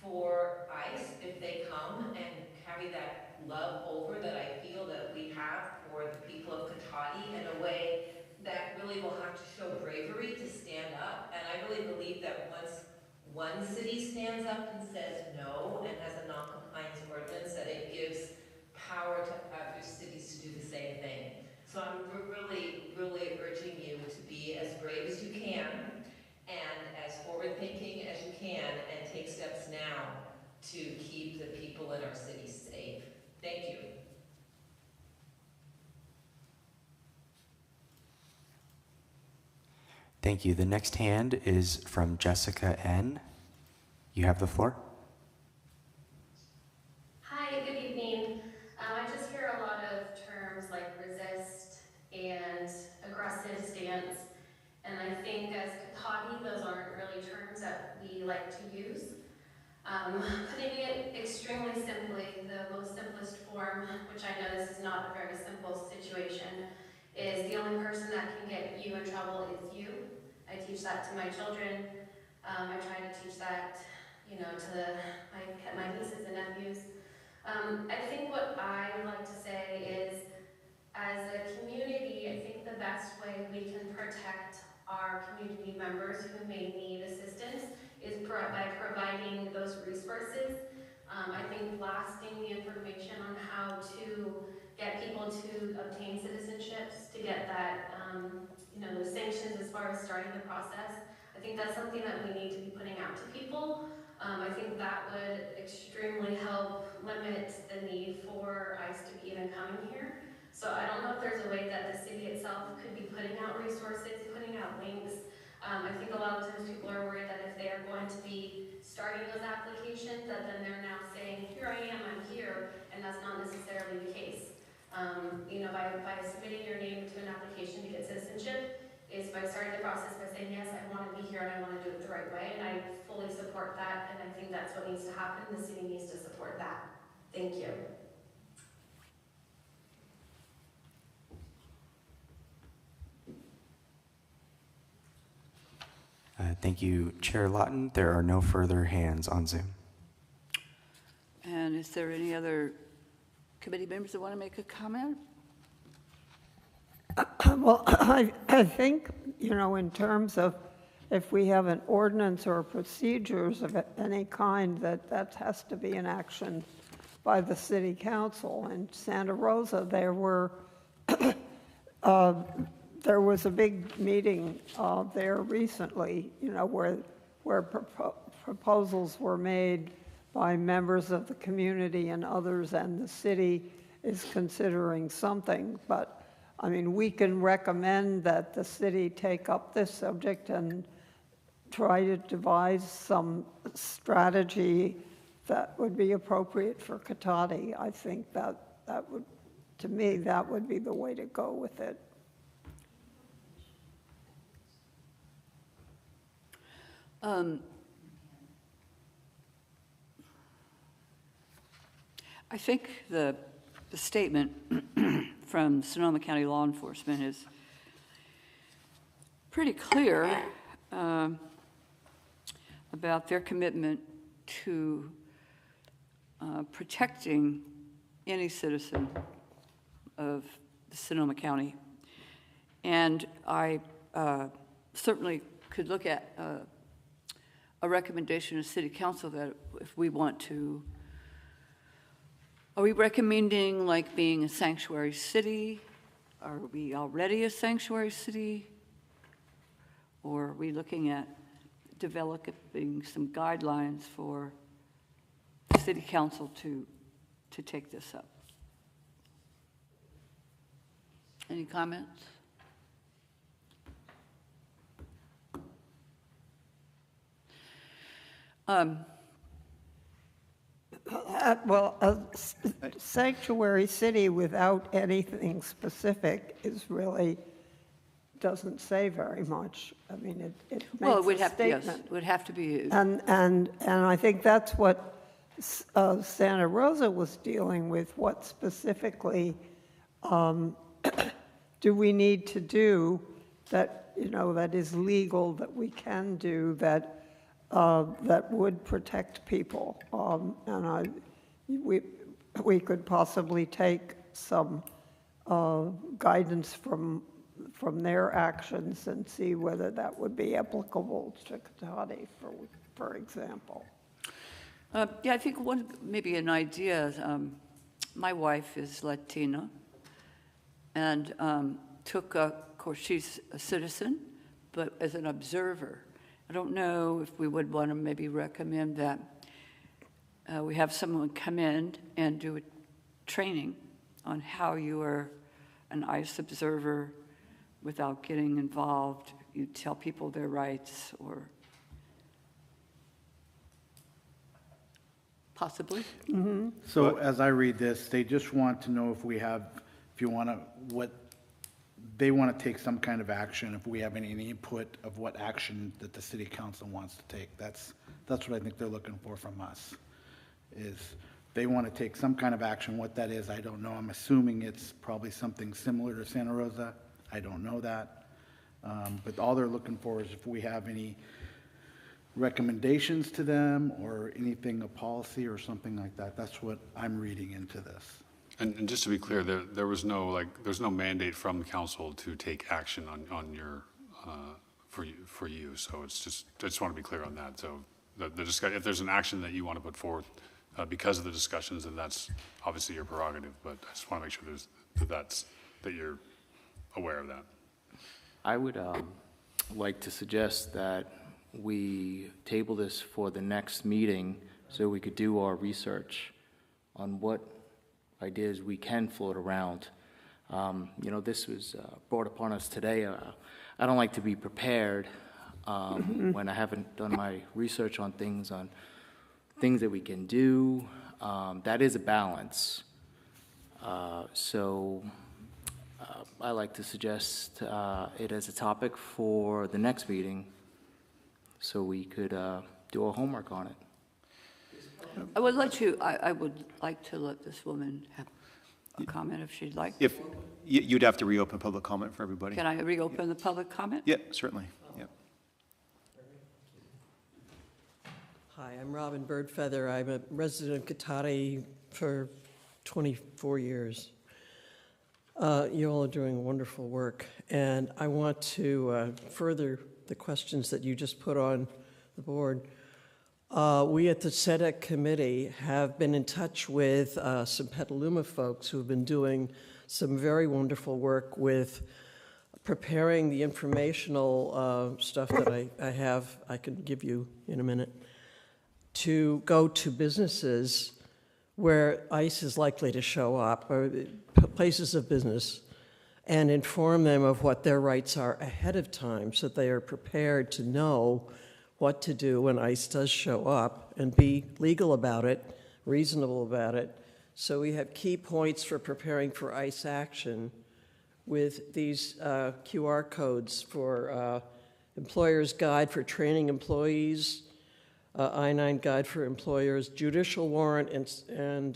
for ICE if they come, and carry that love over that I feel that we have for the people of Katahdin in a way that really will have to show bravery to stand up. And I really believe that once one city stands up and says no and has a non-compliance ordinance, that it gives power to other cities to do the same thing. So I'm really, really urging you to be as brave as you can and as forward-thinking as you can, and take steps now to keep the people in our city safe. Thank you. Thank you. The next hand is from Jessica N. You have the floor. Hi, good evening. I just hear a lot of terms like resist and aggressive stance, and I think as Katahdin, those aren't really terms that we like to use. Putting it extremely simply, the most simplest form, which I know this is not a very simple situation, is the only person that can get you in trouble is you. I teach that to my children. I try to teach that, to my nieces and nephews. I think what I would like to say is, as a community, I think the best way we can protect our community members who may need assistance is by providing those resources I think blasting the information on how to get people to obtain citizenships, to get that, those sanctions as far as starting the process, I think that's something that we need to be putting out to people. I think that would extremely help limit the need for ICE to be even coming here. So I don't know if there's a way that the city itself could be putting out resources, putting out links. I think a lot of times people are worried that if they are going to be starting those applications, that then they're now saying, here I am, I'm here, and that's not necessarily the case. By submitting your name to an application to get citizenship, is by starting the process by saying, yes, I want to be here and I want to do it the right way, and I fully support that, and I think that's what needs to happen. The city needs to support that. Thank you. Thank you, Chair Lawton. There are no further hands on Zoom. And is there any other committee members that want to make a comment? Well, I think, in terms of if we have an ordinance or procedures of any kind, that has to be an action by the city council. In Santa Rosa, there was a big meeting there recently, where proposals were made by members of the community and others, and the city is considering something. But I mean, we can recommend that the city take up this subject and try to devise some strategy that would be appropriate for Cotati. I think that would, to me, that would be the way to go with it. I think the statement from Sonoma County Law Enforcement is pretty clear about their commitment to protecting any citizen of Sonoma County. And I certainly could look at a recommendation of City Council that if we want to, are we recommending like being a sanctuary city? Are we already a sanctuary city? Or are we looking at developing some guidelines for the City Council to take this up? Any comments? Well, a sanctuary city without anything specific is really doesn't say very much. I mean, it makes Well, it would a have, yes, statement. it would have to be. And I think that's what Santa Rosa was dealing with. What specifically do we need to do that, that is legal, that we can do, that would protect people? And we could possibly take some guidance from their actions and see whether that would be applicable to Cotati, for example. Yeah, I think maybe an idea, my wife is Latina, and of course she's a citizen, but as an observer. I don't know if we would want to maybe recommend that we have someone come in and do a training on how you are an ICE observer without getting involved. You tell people their rights, or possibly. Mm-hmm. So as I read this, they just want to know if you want to, they want to take some kind of action, if we have any input of what action that the city council wants to take. That's what I think they're looking for from us, is they want to take some kind of action. What that is, I don't know. I'm assuming it's probably something similar to Santa Rosa. I don't know that. But all they're looking for is if we have any recommendations to them or anything, a policy or something like that. That's what I'm reading into this. And just to be clear, there's no mandate from the council to take action on your for you. So it's just, I just want to be clear on that. So if there's an action that you want to put forth, because of the discussions, and that's obviously your prerogative, but I just want to make sure that you're aware of that. I would like to suggest that we table this for the next meeting so we could do our research on what ideas we can float around. This was brought upon us today. I don't like to be prepared when I haven't done my research on things that we can do. That is a balance. I like to suggest it as a topic for the next meeting so we could do our homework on it. I would like to let this woman have a comment if she'd like. If you'd have to reopen public comment for everybody. Can I reopen the public comment? Yeah, certainly. Yeah. Hi, I'm Robin Birdfeather. I'm a resident of Cotati for 24 years. You all are doing wonderful work, and I want to further the questions that you just put on the board. We at the SEDEC committee have been in touch with some Petaluma folks who have been doing some very wonderful work with preparing the informational stuff that I can give you in a minute, to go to businesses where ICE is likely to show up, or places of business, and inform them of what their rights are ahead of time so that they are prepared to know what to do when ICE does show up and be legal about it, reasonable about it. So we have key points for preparing for ICE action with these QR codes for Employer's Guide for Training Employees, I-9 Guide for Employers, judicial warrant, and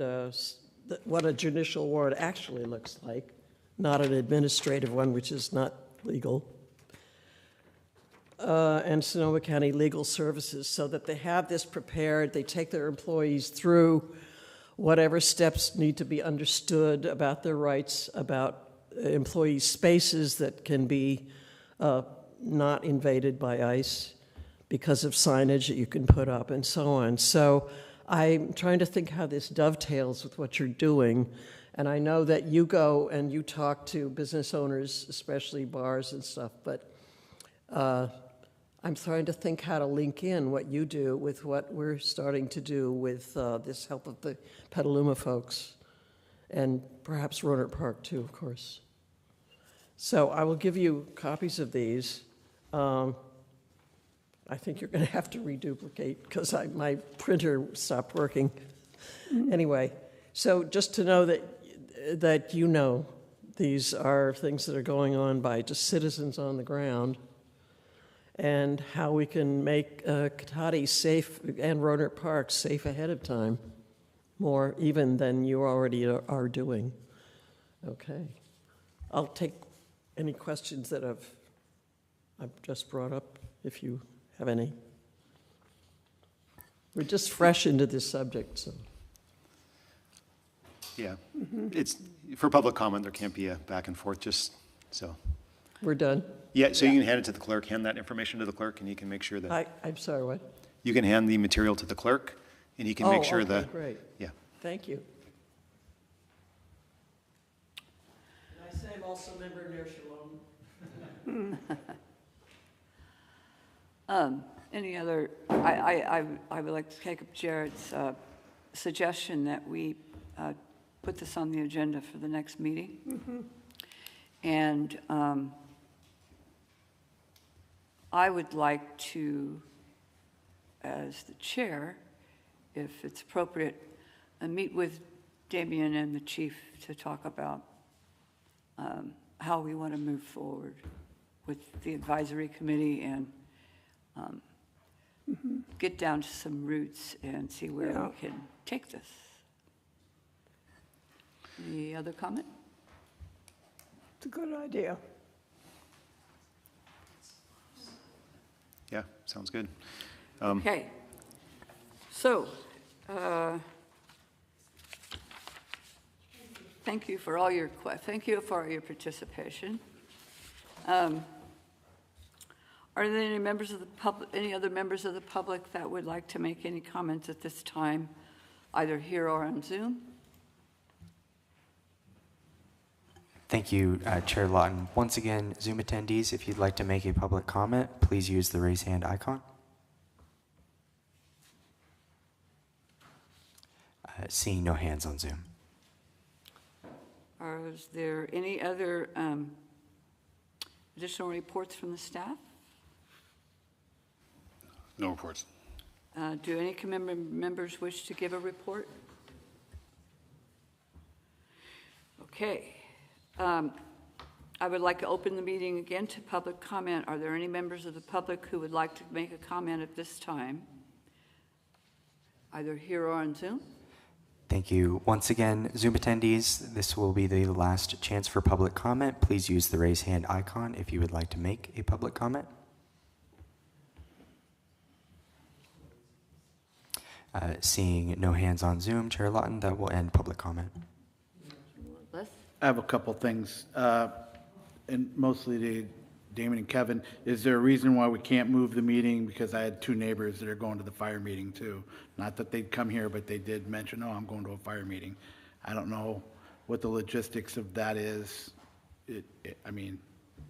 what a judicial warrant actually looks like, not an administrative one, which is not legal, and Sonoma County Legal Services, so that they have this prepared. They take their employees through whatever steps need to be understood about their rights, about employee spaces that can be not invaded by ICE because of signage that you can put up and so on. So I'm trying to think how this dovetails with what you're doing. And I know that you go and you talk to business owners, especially bars and stuff, but I'm trying to think how to link in what you do with what we're starting to do with this help of the Petaluma folks, and perhaps Rohnert Park too, of course. So I will give you copies of these. I think you're going to have to reduplicate because my printer stopped working. Anyway, so just to know that you know these are things that are going on by just citizens on the ground, and how we can make Cotati safe and Rohnert Park safe ahead of time, more even than you already are doing. Okay. I'll take any questions that I've just brought up, if you have any. We're just fresh into this subject, so. Yeah, it's for public comment. There can't be a back and forth, just so. We're done. Yeah, so you can hand it to the clerk, hand that information to the clerk, and he can make sure that. I'm sorry, what? You can hand the material to the clerk, and he can make sure okay, that. Great. Yeah. Thank you. And I say I'm also a member of Ner Shalom. Any other, I would like to take up Jared's suggestion that we put this on the agenda for the next meeting. And I would like to, as the chair, if it's appropriate, meet with Damien and the chief to talk about how we want to move forward with the advisory committee and get down to some roots and see where we can take this. Any other comment? It's a good idea. Yeah, sounds good. Okay. So, thank you for all your participation. Are there any members of the public, any other members of the public that would like to make any comments at this time either here or on Zoom. Thank you, Chair Lawton. Once again, Zoom attendees, if you'd like to make a public comment, please use the raise hand icon. Seeing no hands on Zoom. Is there any other additional reports from the staff? No reports. Do any members wish to give a report? Okay. I would like to open the meeting again to public comment. Are there any members of the public who would like to make a comment at this time, either here or on Zoom? Thank you. Once again, Zoom attendees, this will be the last chance for public comment. Please use the raise hand icon if you would like to make a public comment. Seeing no hands on Zoom, Chair Lawton, that will end public comment. Les? I have a couple things, and mostly to Damon and Kevin. Is there a reason why we can't move the meeting? Because I had two neighbors that are going to the fire meeting too. Not that they'd come here, but they did mention, oh, I'm going to a fire meeting. I don't know what the logistics of that is. I mean,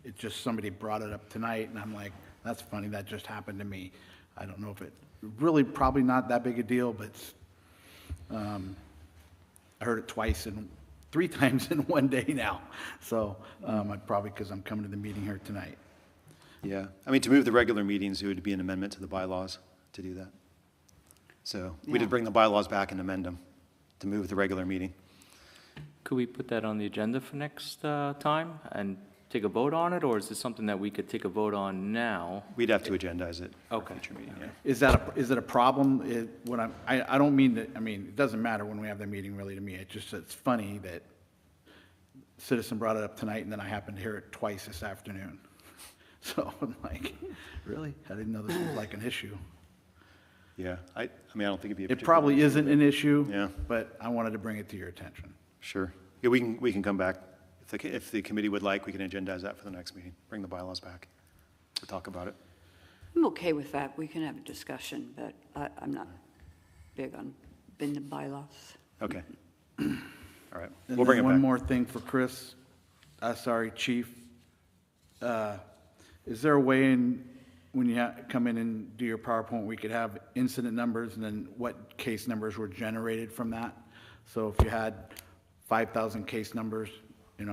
it just, somebody brought it up tonight, and I'm like, that's funny, that just happened to me. I don't know if it, really probably not that big a deal, but I heard it twice and 3 times in one day now. So I'd probably, because I'm coming to the meeting here tonight. Yeah, I mean, to move the regular meetings, it would be an amendment to the bylaws to do that. So we did bring the bylaws back and amend them to move the regular meeting. Could we put that on the agenda for next time and take a vote on it, or is this something that we could take a vote on now? We'd have to agendize it. Okay. For future meeting, yeah. Is it a problem? I don't mean that, I mean, it doesn't matter when we have the meeting really to me. It's funny that citizen brought it up tonight and then I happened to hear it twice this afternoon. So I'm like, really? I didn't know this was like an issue. Yeah, I mean, I don't think it'd be a It particular probably issue, isn't an issue, Yeah. but I wanted to bring it to your attention. Sure. Yeah, we can come back. If the committee would like, we can agendize that for the next meeting, bring the bylaws back to talk about it. I'm okay with that. We can have a discussion, but I'm not big on the bylaws. Okay. All right. And We'll bring it then one back. more thing for Chris, sorry, Chief. Is there a way when you come in and do your PowerPoint, we could have incident numbers and then what case numbers were generated from that? So if you had 5,000 case numbers,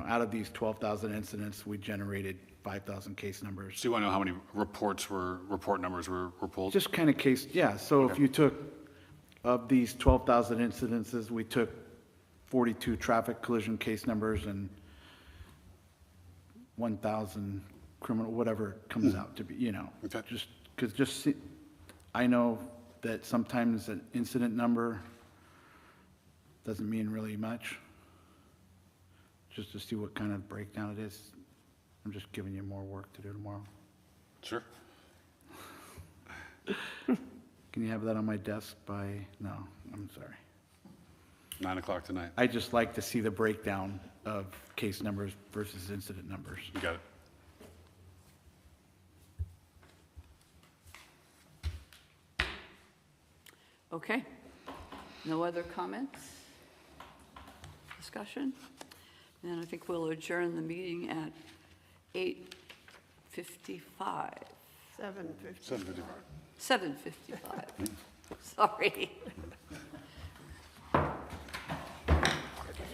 out of these 12,000 incidents, we generated 5,000 case numbers. So you want to know how many report numbers were pulled? Just kind of case, yeah. So if you took, of these 12,000 incidences, we took 42 traffic collision case numbers and 1,000 criminal, whatever it comes out to be, Okay. just because I know that sometimes an incident number doesn't mean really much. Just to see what kind of breakdown it is. I'm just giving you more work to do tomorrow. Sure. Can you have that on my desk by, no, I'm sorry. 9 o'clock tonight. I just like to see the breakdown of case numbers versus incident numbers. You got it. Okay. No other comments? Discussion? And I think we'll adjourn the meeting at 8:55. 7:50. 7:55. Sorry.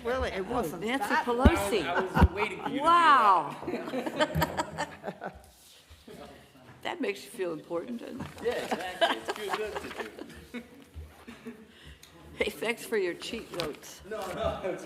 Really, it wasn't Nancy that Pelosi. I was waiting for you to do Wow. That makes you feel important, doesn't it? Yeah, exactly. It's too good to do. Hey, thanks for your cheat notes. No, it's